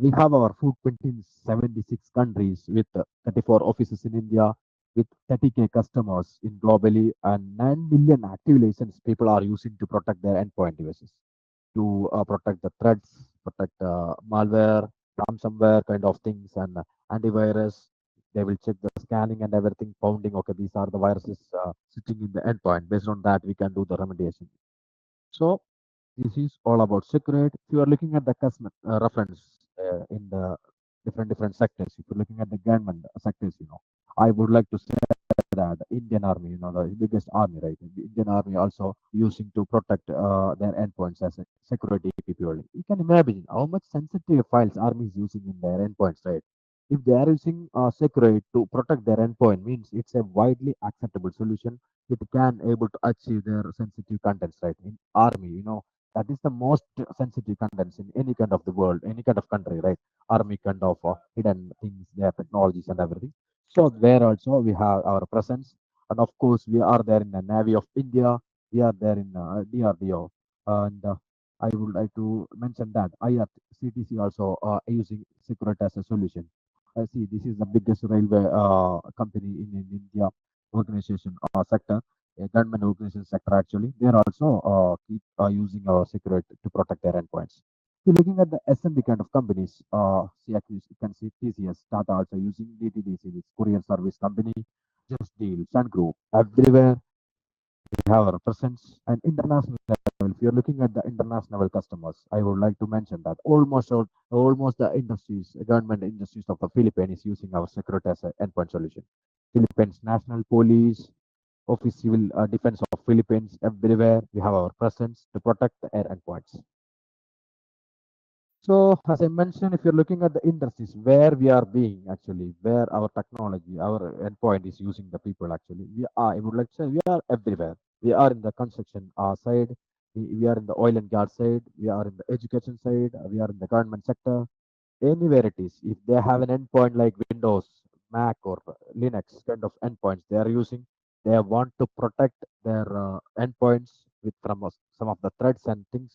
We have our footprint in 76 countries with 34 offices in India, with 30K customers in globally, and 9 million active license people are using to protect their endpoint devices, to protect the threats, protect malware, ransomware kind of things, and antivirus. They will check the scanning and everything, founding, okay, these are the viruses sitting in the endpoint. Based on that, we can do the remediation. So this is all about Seqrite. If you are looking at the customer reference in the different sectors, if you're looking at the government sectors, I would like to say that the Indian Army, the biggest army, right? The Indian Army also using to protect their endpoints as a security purely. You can imagine how much sensitive files army is using in their endpoints, right? If they are using Seqrite to protect their endpoint, means it's a widely acceptable solution. It can able to achieve their sensitive contents, right? In army, that is the most sensitive contents in any kind of the world, any kind of country, right? Army kind of hidden things, their technologies and everything. So there also we have our presence, and of course we are there in the Navy of India. We are there in DRDO, and I would like to mention that IRCTC also using Security as a solution. See, this is the biggest railway company in India organization sector, a government organization sector actually. They are also keep using our security to protect their endpoints. So looking at the SMB kind of companies, see, actually, you can see TCS, Tata also using DTDC, this courier service company, Just Deal, Sun Group, everywhere we have our presence and international level. If you're looking at the international customers, I would like to mention that almost the industries, government industries of the Philippines is using our security as an endpoint solution. Philippines National Police, Office Civil Defense of Philippines, everywhere we have our presence to protect the air endpoints. So, as I mentioned, if you're looking at the industries where we are being actually, where our technology, our endpoint is using the people actually, I would like to say, we are everywhere. We are in the construction side, we are in the oil and gas side, we are in the education side, we are in the government sector, anywhere it is. If they have an endpoint like Windows, Mac, or Linux kind of endpoints they are using, they want to protect their endpoints with some of the threats and things.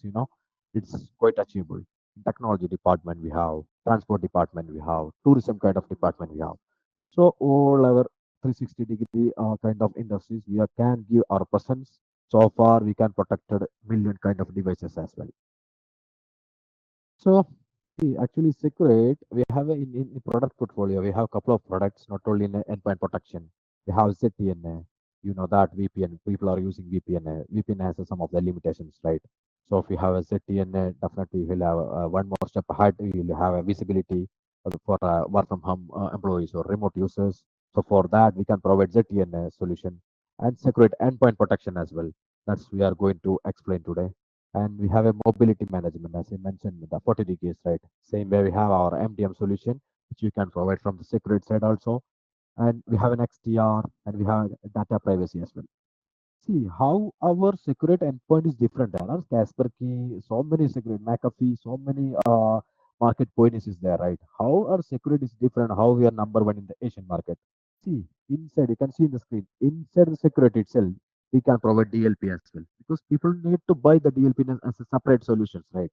It's quite achievable. In technology department we have, transport department we have, tourism kind of department we have. So all our 360-degree kind of industries can give our presence. So far we can protected million kind of devices as well. So, see, actually, Seqrite, we have in product portfolio, we have a couple of products, not only in endpoint protection. We have ZTNA, you know that VPN, people are using VPN. VPN has some of the limitations, right? So, if you have a ZTNA, definitely you will have one more step ahead. You will have a visibility for work from home employees or remote users. So, for that, we can provide ZTNA solution and Seqrite endpoint protection as well. That's we are going to explain today. And we have a mobility management, as I mentioned, the 40 case, right? Same way we have our MDM solution, which we can provide from the security side also. And we have an XDR and we have data privacy as well. See how our security endpoint is different. There are Kaspersky, so many security, McAfee, so many market points is there, right? How our security is different, how we are number one in the Asian market. See, inside, you can see in the screen, inside the security itself, we can provide DLP as well. Because people need to buy the DLP as a separate solutions, right?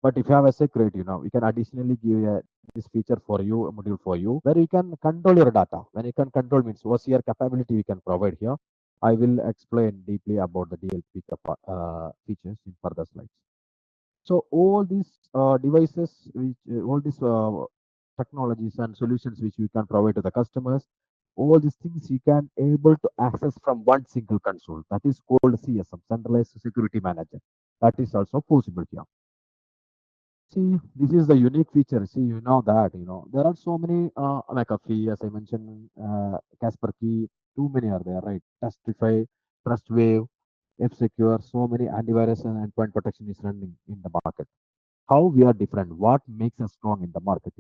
But if you have a secret, we can additionally give this feature for you, a module for you, where you can control your data. When you can control means what's your capability we can provide here. I will explain deeply about the DLP features in further slides. So all these devices, all these technologies and solutions which we can provide to the customers, all these things you can able to access from one single console. That is called CSM, Centralized Security Manager. That is also possible here. See, this is the unique feature. See, there are so many McAfee, as I mentioned, Kaspersky, too many are there, right? Testify, Trustwave. F-Secure, so many antivirus and endpoint protection is running in the market. How we are different, what makes us strong in the market,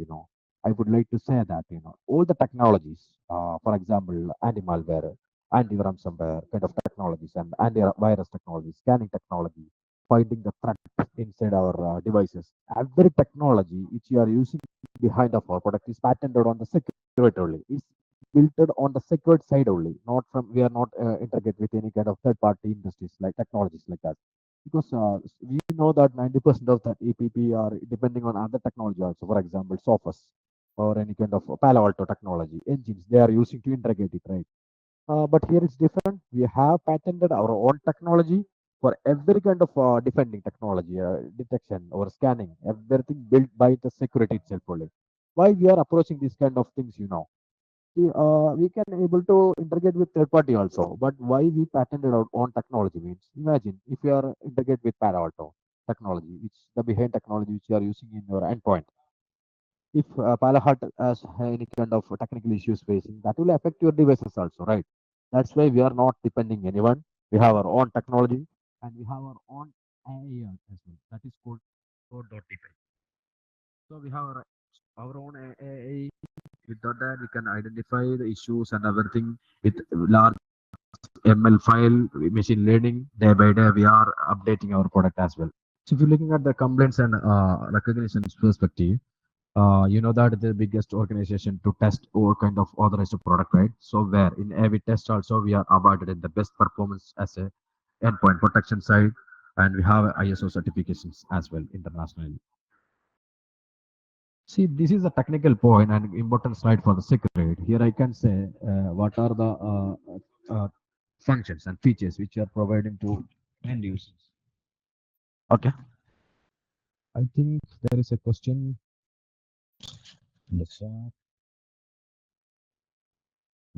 I would like to say that, all the technologies, for example, anti-malware, anti-ransomware kind of technologies and antivirus technology, scanning technology, finding the threat inside our devices. Every technology which you are using behind of our product is patented on the security only. It's built on the secured side only, not from, we are not integrated with any kind of third party industries like technologies like that, because we know that 90% of that EPP are depending on other technology also. For example, Sophos or any kind of Palo Alto technology engines they are using to integrate it, right? But here it's different. We have patented our own technology for every kind of defending technology, detection or scanning, everything built by the security itself only. Why we are approaching these kind of things, we can able to integrate with third party also. But why we patented our own technology means, imagine if you are integrate with Palo Alto technology, which the behind technology which you are using in your endpoint. If Palo Alto has any kind of technical issues facing, that will affect your devices also, right? That's why we are not depending anyone. We have our own technology and we have our own AI as well. That is called code.depend. So we have our own AI. Without that, we can identify the issues and everything with large ML file, machine learning. Day by day, we are updating our product as well. So if you're looking at the complaints and recognition perspective, you know that the biggest organization to test all kind of authorized product, right? So where in every test also we are awarded in the best performance as a endpoint protection side, and we have ISO certifications as well internationally. See, this is a technical point and important slide for the Seqrite. Here I can say what are the functions and features which are providing to end users. Okay. I think there is a question in the chat.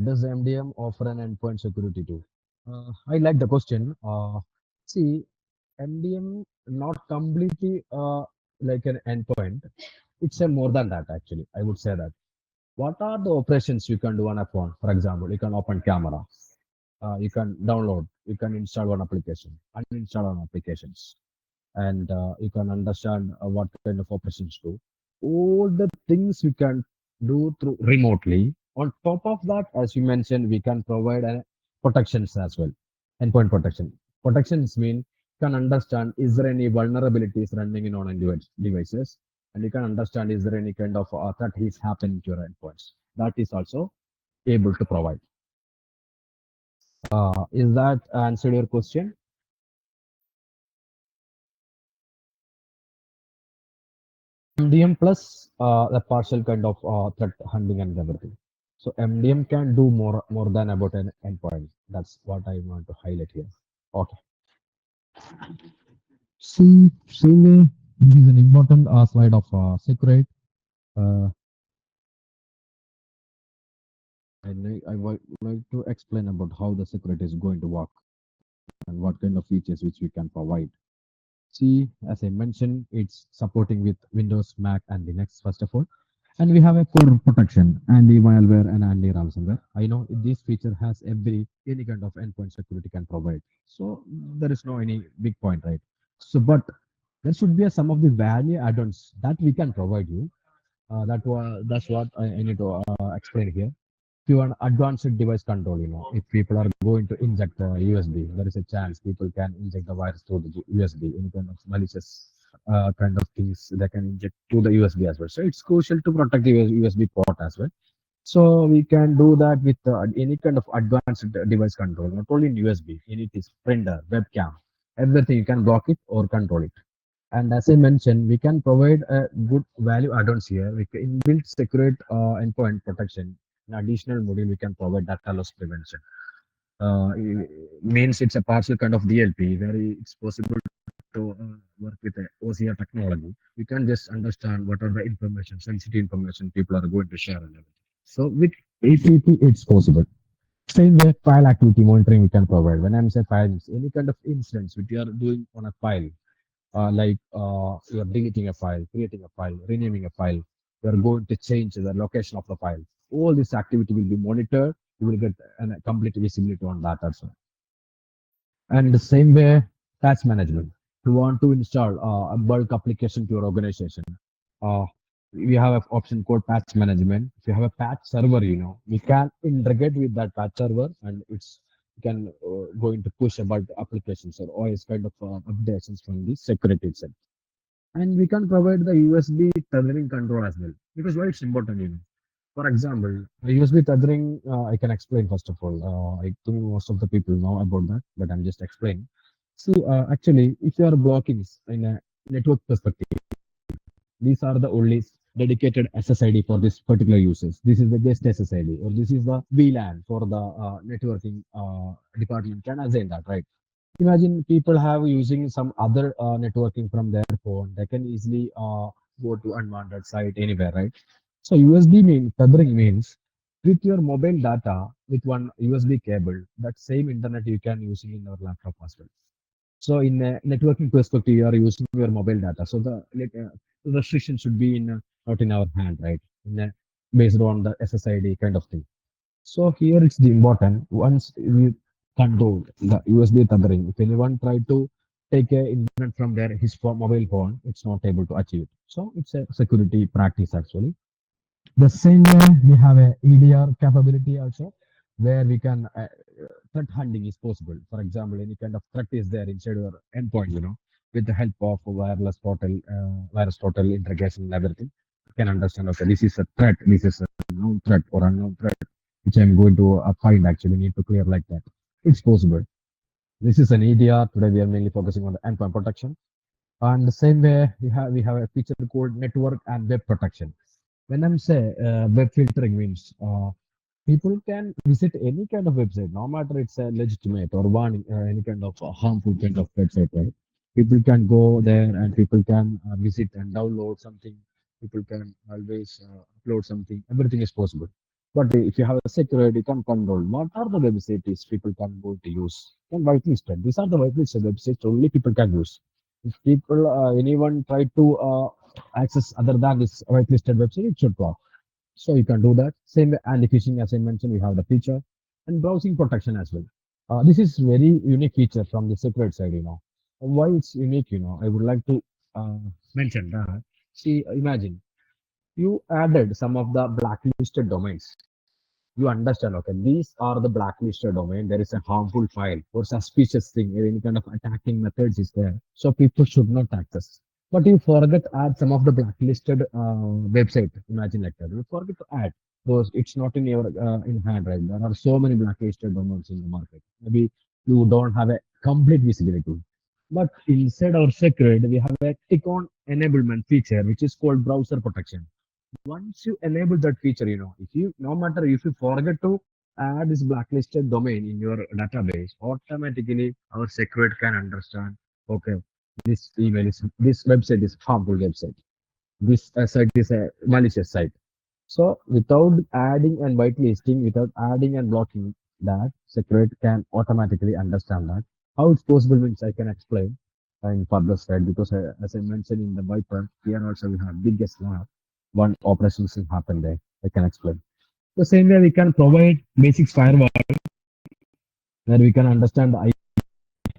Does MDM offer an endpoint security too? I like the question. See, MDM not completely like an endpoint. It's a more than that actually. I would say that. What are the operations you can do on a phone? For example, you can open camera, you can download, you can install one application, uninstall one applications, and you can understand what kind of operations do. All the things you can do through remotely. On top of that, as you mentioned, we can provide protections as well. Endpoint protection. Protections mean can understand is there any vulnerabilities running in on devices, and you can understand is there any kind of threat is happening to your endpoints. That is also able to provide. Is that answered your question? MDM plus the partial kind of threat hunting and everything. So MDM can do more than about an endpoint. That's what I want to highlight here. Okay. See, this is an important slide of Seqrite. Uh, I would like to explain about how the Seqrite is going to work and what kind of features which we can provide. See, as I mentioned, it's supporting with Windows, Mac, and Linux first of all. And we have a core protection, anti-malware and anti-ransomware. I know this feature has any kind of endpoint security can provide. So there is no any big point, right? So, but there should be some of the value add-ons that we can provide you. That's what I need to explain here. To an advanced device control, if people are going to inject the USB, there is a chance people can inject the virus through the USB, any kind of malicious kind of things they can inject to the USB as well. So it's crucial to protect the USB port as well. So we can do that with any kind of advanced device control, not only in USB, in it is printer, webcam, everything you can block it or control it. And as I mentioned, we can provide a good value add-ons here. We can inbuilt secure endpoint protection. An additional module we can provide data loss prevention. Means it's a partial kind of DLP where it's possible to work with the OCR technology. We can just understand what are the information, sensitive information people are going to share and everything. So with APP, it's possible. Same way, file activity monitoring we can provide. When I'm saying files, any kind of incidents which you are doing on a file, like you're deleting a file, creating a file, renaming a file, you're going to change the location of the file. All this activity will be monitored. You will get a complete visibility on that also. And the same way, patch management. You want to install a bulk application to your organization. Uh, we have an option called patch management. If you have a patch server, we can integrate with that patch server, and you can going to push about applications or OS kind of updates from the security itself. And we can provide the USB tethering control as well. Because why it's important. For example, USB tethering, I can explain first of all. I think most of the people know about that, but I'm just explaining. See, actually, if you are blocking in a network perspective, these are the only dedicated SSID for this particular users. This is the guest SSID, or this is the VLAN for the networking department. Can assign that, right? Imagine people have using some other networking from their phone. They can easily go to unwanted site anywhere, right? So USB tethering means with your mobile data with one USB cable, that same internet you can use in your laptop as well. So in a networking perspective, you are using your mobile data. So the restriction should be in not in our hand, right? Based on the SSID kind of thing. So here it's the important. Once we control the USB tethering, if anyone try to take a internet from their his mobile phone, it's not able to achieve it. So it's a security practice actually. The same way we have a EDR capability also, where we can threat hunting is possible. For example, any kind of threat is there inside your endpoint, with the help of virus total integration and everything, you can understand, okay, this is a threat, this is a known threat or unknown threat, which I'm going to find actually need to clear like that. It's possible. This is an EDR. Today we are mainly focusing on the endpoint protection. And the same way we have a feature called network and web protection. When I'm say web filtering means people can visit any kind of website, no matter it's a legitimate or one any kind of harmful kind of website, right? People can go there and people can visit and download something. People can always upload something. Everything is possible. But if you have a security, you can control what are the websites people can go to use. And whitelisted. These are the whitelisted websites only people can use. If people, anyone try to access other than this whitelisted website, it should block. So you can do that. Same way anti-phishing, as I mentioned, we have the feature and browsing protection as well. This is very unique feature from the Seqrite side. Why it's unique. I would like to uh, mention that. See, imagine you added some of the blacklisted domains. You understand, okay, these are the blacklisted domain. There is a harmful file or suspicious thing, any kind of attacking methods is there. So people should not access. But you forget to add some of the blacklisted website. Imagine like that. You forget to add those. It's not in your in hand, right? There are so many blacklisted domains in the market. Maybe you don't have a complete visibility. But inside our secret, we have a tick on enablement feature, which is called browser protection. Once you enable that feature, if you no matter if you forget to add this blacklisted domain in your database, automatically our security can understand, okay, this website is harmful website, this site is a malicious site. So without adding and whitelisting, without adding and blocking that, security can automatically understand that. How it's possible means I can explain in further slide, because as I mentioned in the Viper, here also we have biggest lab. One operations will happen there. I can explain. The same way we can provide basics firewall where we can understand the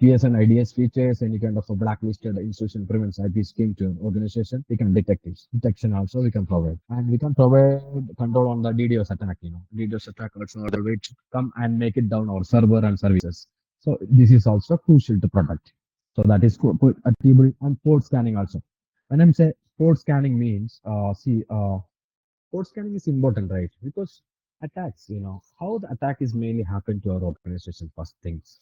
IPS and IDS features, any kind of a blacklisted institution prevents IP scheme to organization. We can detect it. Detection also we can provide. And we can provide control on the DDoS attack. DDoS attack also another way to come and make it down our server and services. So this is also crucial to protect. So that is attributable and port scanning also. When I'm say port scanning means, port scanning is important, right? Because attacks, how the attack is mainly happen to our organization first things.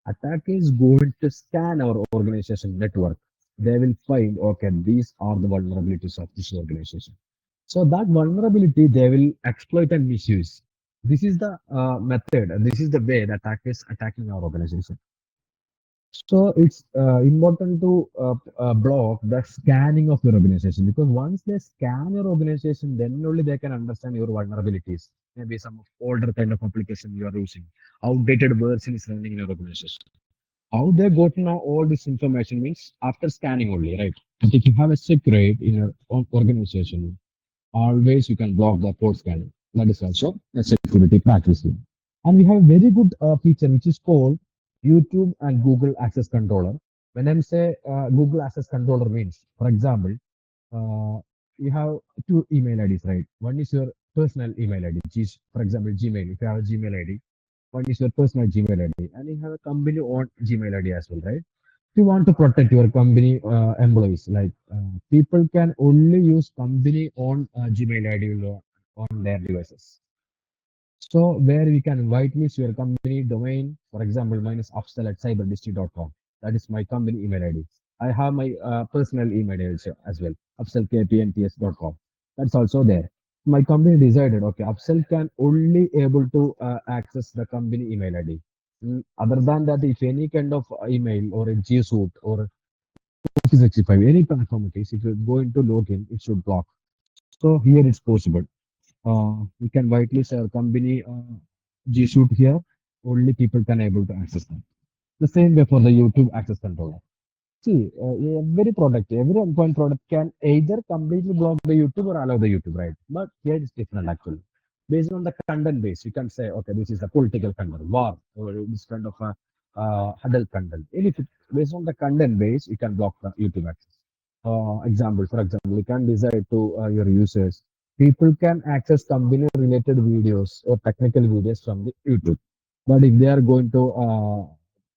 Attack is going to scan our organization network. They will find, okay, these are the vulnerabilities of this organization. So that vulnerability they will exploit and misuse. This is the method, and this is the way the attack is attacking our organization. So it's important to block the scanning of your organization, because once they scan your organization, then only they can understand your vulnerabilities. Maybe some of older kind of application you are using, outdated version is running in your organization. How they go to know all this information means after scanning only, right? But if you have a secret in your own organization, always you can block the port scanning. That is also a security practice. And we have a very good feature which is called YouTube and Google Access Controller. When I say Google Access Controller means, for example, uh, you have two email IDs, right? One is your personal email ID, which is, for example, Gmail. If you have a Gmail ID, one is your personal Gmail ID, and you have a company owned Gmail ID as well, right? If you want to protect your company employees, like people can only use company owned Gmail ID on their devices. So where we can whitelist your company domain, for example, mine is Afsal at cyberdisty.com. That is my company email ID. I have my personal email ID also as well, afsalkpnts.com. That's also there. My company decided, okay, Afsal can only able to access the company email ID. Other than that, if any kind of email or a G Suite or Office 65, any platform it is, if you're going to login, it should block. So here it's possible. We can whitelist our company G Suite here. Only people can able to access them. The same way for the YouTube access controller. See, every product, every endpoint product can either completely block the YouTube or allow the YouTube, right? But here it's different actually. Based on the content base, you can say, okay, this is a political content, war, or this kind of a adult content. Anything based on the content base, you can block the YouTube access. For example, you can decide to your users. People can access company-related videos or technical videos from the YouTube. But if they are going to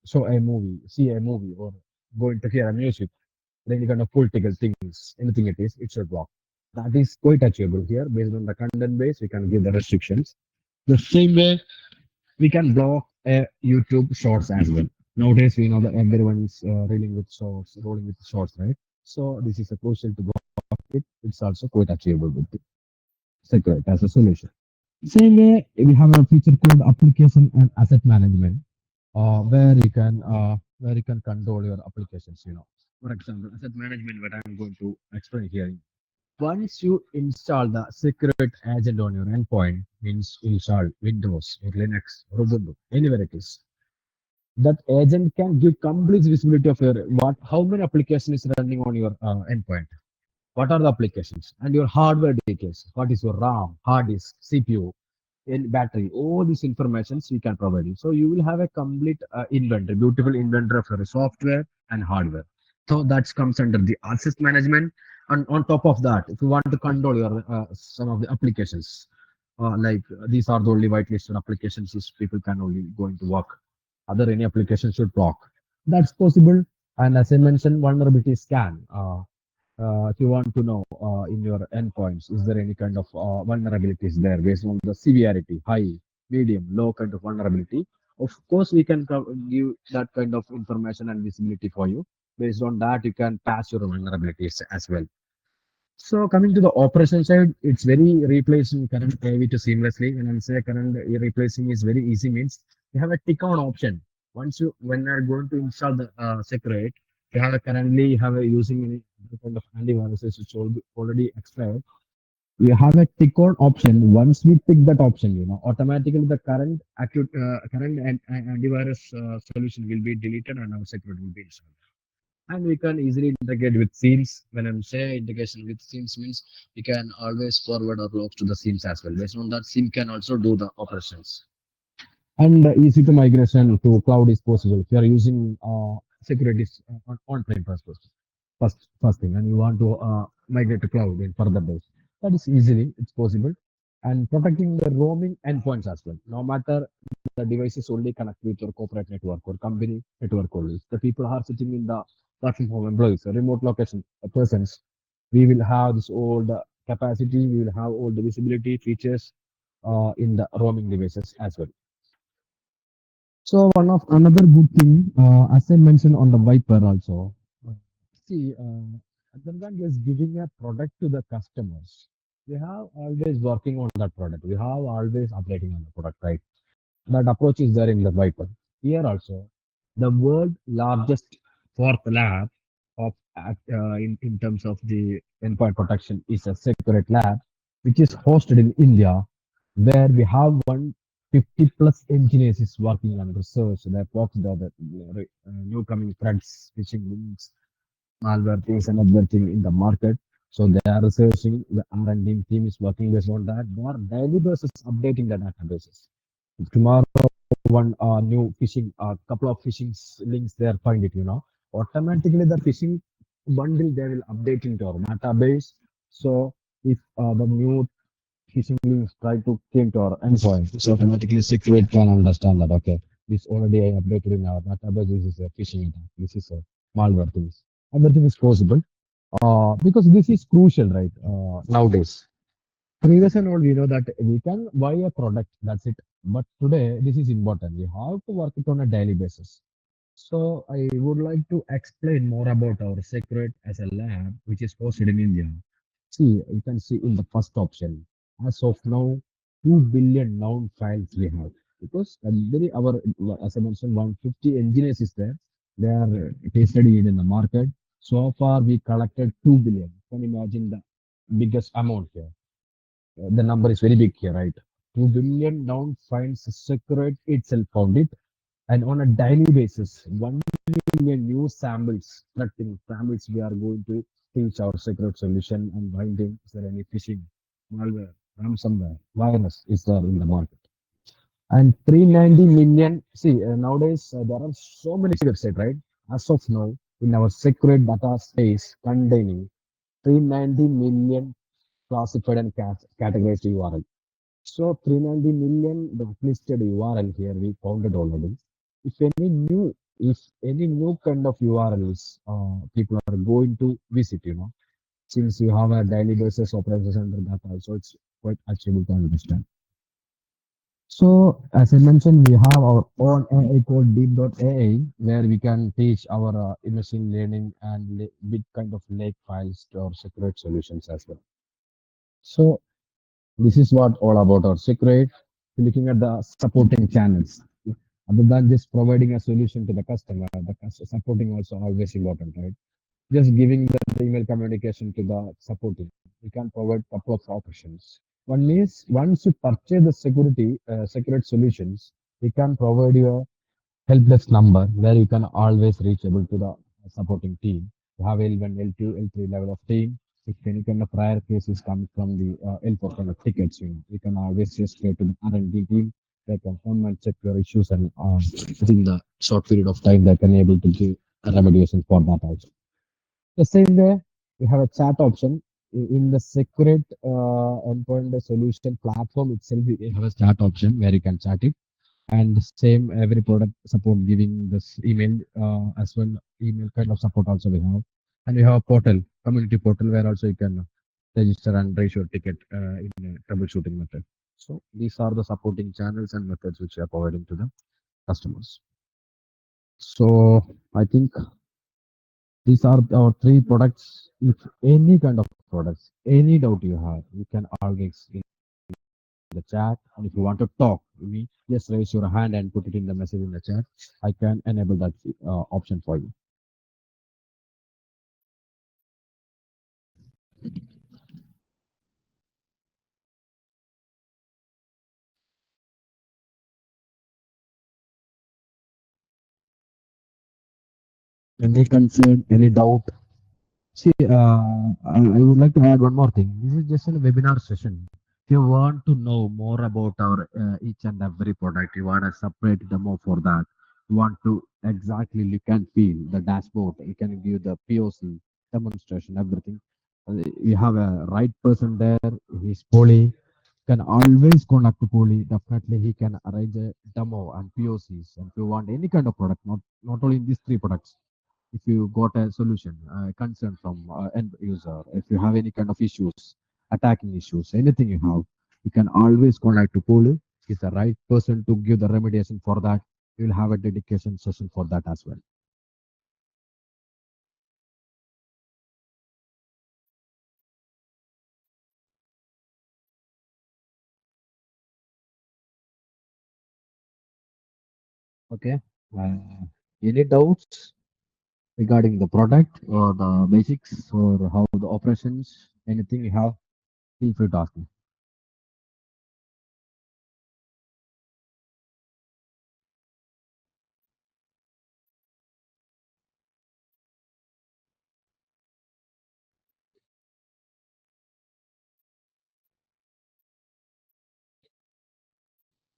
show a movie, see a movie, or going to hear a music, any kind of political things, anything it is, it should block. That is quite achievable here. Based on the content base, we can give the restrictions. The same way, we can block YouTube shorts as well. Nowadays, we know that everyone's reeling with shorts, rolling with shorts, right? So this is a crucial to block it. It's also quite achievable with the Seqrite as a solution. Same way, we have a feature called application and asset management, where you can control your applications. For example, asset management, what I'm going to explain here. Once you install the Secret agent on your endpoint, means install Windows or Linux or Ubuntu, anywhere it is, that agent can give complete visibility of your how many applications is running on your endpoint. What are the applications and your hardware details? What is your RAM, hard disk, CPU, in battery? All these informations we can provide you. So you will have a complete inventory, beautiful inventory of your software and hardware. So that comes under the access management. And on top of that, if you want to control your some of the applications, like these are the only whitelisted applications which people can only going to work. Other any application should block. That's possible. And as I mentioned, vulnerability scan. If you want to know in your endpoints, is there any kind of vulnerabilities there based on the severity, high, medium, low kind of vulnerability? Of course, we can give that kind of information and visibility for you. Based on that, you can patch your vulnerabilities as well. So coming to the operation side, it's very replacing current AV to seamlessly. When I say current replacing is very easy means you have a tick on option. Once you when you're going to install the Seqrite, you have a currently you have a using any other kind of antiviruses which already expired. You have a tick on option. Once we tick that option, automatically the current antivirus solution will be deleted and our Seqrite will be installed, and we can easily integrate with themes. When I'm saying integration with themes means we can always forward our logs to the themes as well. Based on that, theme can also do the operations. And easy to migration to cloud is possible. If you are using security on-prem first thing, and you want to migrate to cloud in further days, that is easily it's possible. And protecting the roaming endpoints as well. No matter the devices only connect with your corporate network or company network only. The people are sitting in the working from employees, remote location persons. We will have this old capacity. We will have all the visibility features in the roaming devices as well. So one of another good thing, as I mentioned on the Viper also, uh, see, other than just giving a product to the customers, we have always working on that product. We have always updating on the product, right? That approach is there in the Viper. Here also, the world largest fourth lab in terms of the endpoint protection is a Seqrite lab, which is hosted in India, where we have 150 plus engineers is working on research. They focus the new coming threats, phishing links, malware things, and other thing in the market. So they are researching. The R&D team is working based on that. They are daily basis updating the databases. Tomorrow one new phishing, couple of links there, find it, automatically the phishing bundle they will update into our database. So if the new phishing links try to came to our endpoint, so automatically Seqrite can understand that, okay, this already I updated in our database, this is a phishing attack, this is a malware things. Everything is possible because this is crucial, right? Nowadays. Previously, and all we know that we can buy a product, that's it. But today, this is important. We have to work it on a daily basis. So I would like to explain more about our Secret as a lab, which is hosted in India. See, you can see in the first option, as of now, 2 billion known files we have. Because as I mentioned, 150 engineers is there. They are case studied in the market. So far, we collected 2 billion. Can you imagine the biggest amount here? The number is very big here, right? 2 billion down finds Seqrite itself found it. And on a daily basis, 1 million new samples, collecting samples, we are going to teach our Seqrite solution and finding is there any phishing, malware, ransomware, virus is there in the market. And 390 million, see, nowadays there are so many websites, right? As of now, in our Seqrite data space containing 390 million classified and categorized URL. So 390 million blacklisted URL here we found it already. If any new kind of URLs people are going to visit, since you have a daily basis operations under that also, it's quite achievable to understand. So as I mentioned, we have our own AI called deep.ai where we can teach our machine learning and big kind of lake files to our secret solutions as well. So this is what all about our secret. Looking at the supporting channels. Other than just providing a solution to the customer, the supporting also always important, right? Just giving the email communication to the supporting. We can provide couple of options. One is once you purchase the security solutions, we can provide you a help desk number where you can always reach able to the supporting team. You have L1, L2, L3 level of team. If any kind of prior cases come from the L4 kind of tickets, you can always just go to the R&D team. They can come and check your issues and within the short period of time they can able to give a remediation for that also. The same way, we have a chat option in the Secret endpoint solution platform itself. We have a chat option where you can chat it, and same every product support giving this email as well, email kind of support also we have. And we have a portal, community portal, where also you can register and raise your ticket in a troubleshooting method. So these are the supporting channels and methods which we are providing to the customers. So I think these are our three products. If any kind of products, any doubt you have, you can always in the chat. And if you want to talk to me, just raise your hand and put it in the message in the chat. I can enable that option for you. Any concern, any doubt? See, I would like to add one more thing. This is just a webinar session. If you want to know more about our each and every product, you want a separate demo for that. You want to exactly look and feel the dashboard. You can give the POC demonstration, everything. You have a right person there. He's Poli. Can always contact Poli. Definitely, he can arrange a demo and POCs. And if you want any kind of product, not only these three products, if you got a solution, concern from end user, if you have any kind of issues, attacking issues, anything you have, you can always contact to Polu. He's the right person to give the remediation for that. You will have a dedication session for that as well. Okay. Uh, any doubts regarding the product or the basics or how the operations, anything you have, feel free to ask me.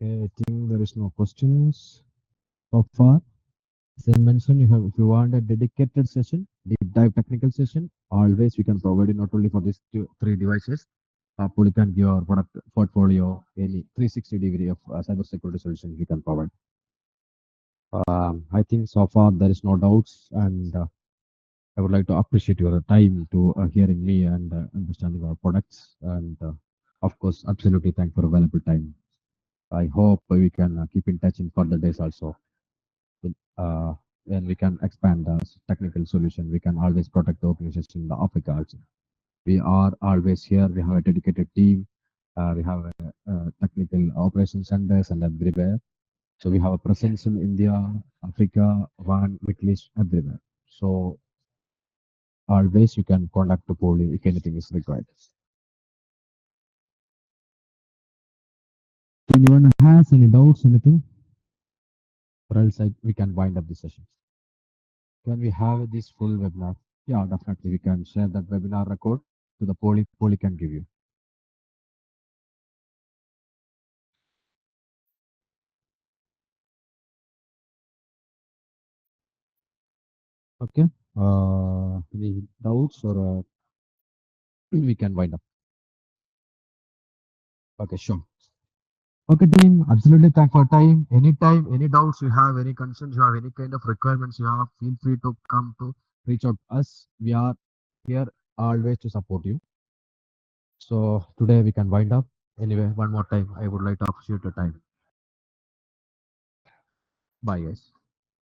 Okay, I think there is no questions so far. As I mentioned, if you want a dedicated session, deep dive technical session, always we can provide it not only for these three devices. Apple can give your product portfolio any 360 degree of cybersecurity solutions we can provide. I think so far there is no doubts, and I would like to appreciate your time to hearing me and understanding our products. And of course, absolutely thank for a valuable time. I hope we can keep in touch in further days also. With, and we can expand the technical solution. We can always protect the organization in the Africa also. We are always here. We have a dedicated team. We have technical operations centers and everywhere. So we have a presence in India, Africa, one, Middle East, everywhere. So always you can contact the Poli if anything is required. Anyone has any doubts, anything, or else we can wind up the session. Can we have this full webinar? Yeah, definitely. We can share that webinar record to the Poli. Poli can give you. Okay. Any doubts or we can wind up. Okay, sure. Okay, team. Absolutely. Thank for time. Anytime, any doubts you have, any concerns you have, any kind of requirements you have, feel free to come to reach out to us. We are here always to support you. So today we can wind up. Anyway, one more time, I would like to appreciate your time. Bye, guys.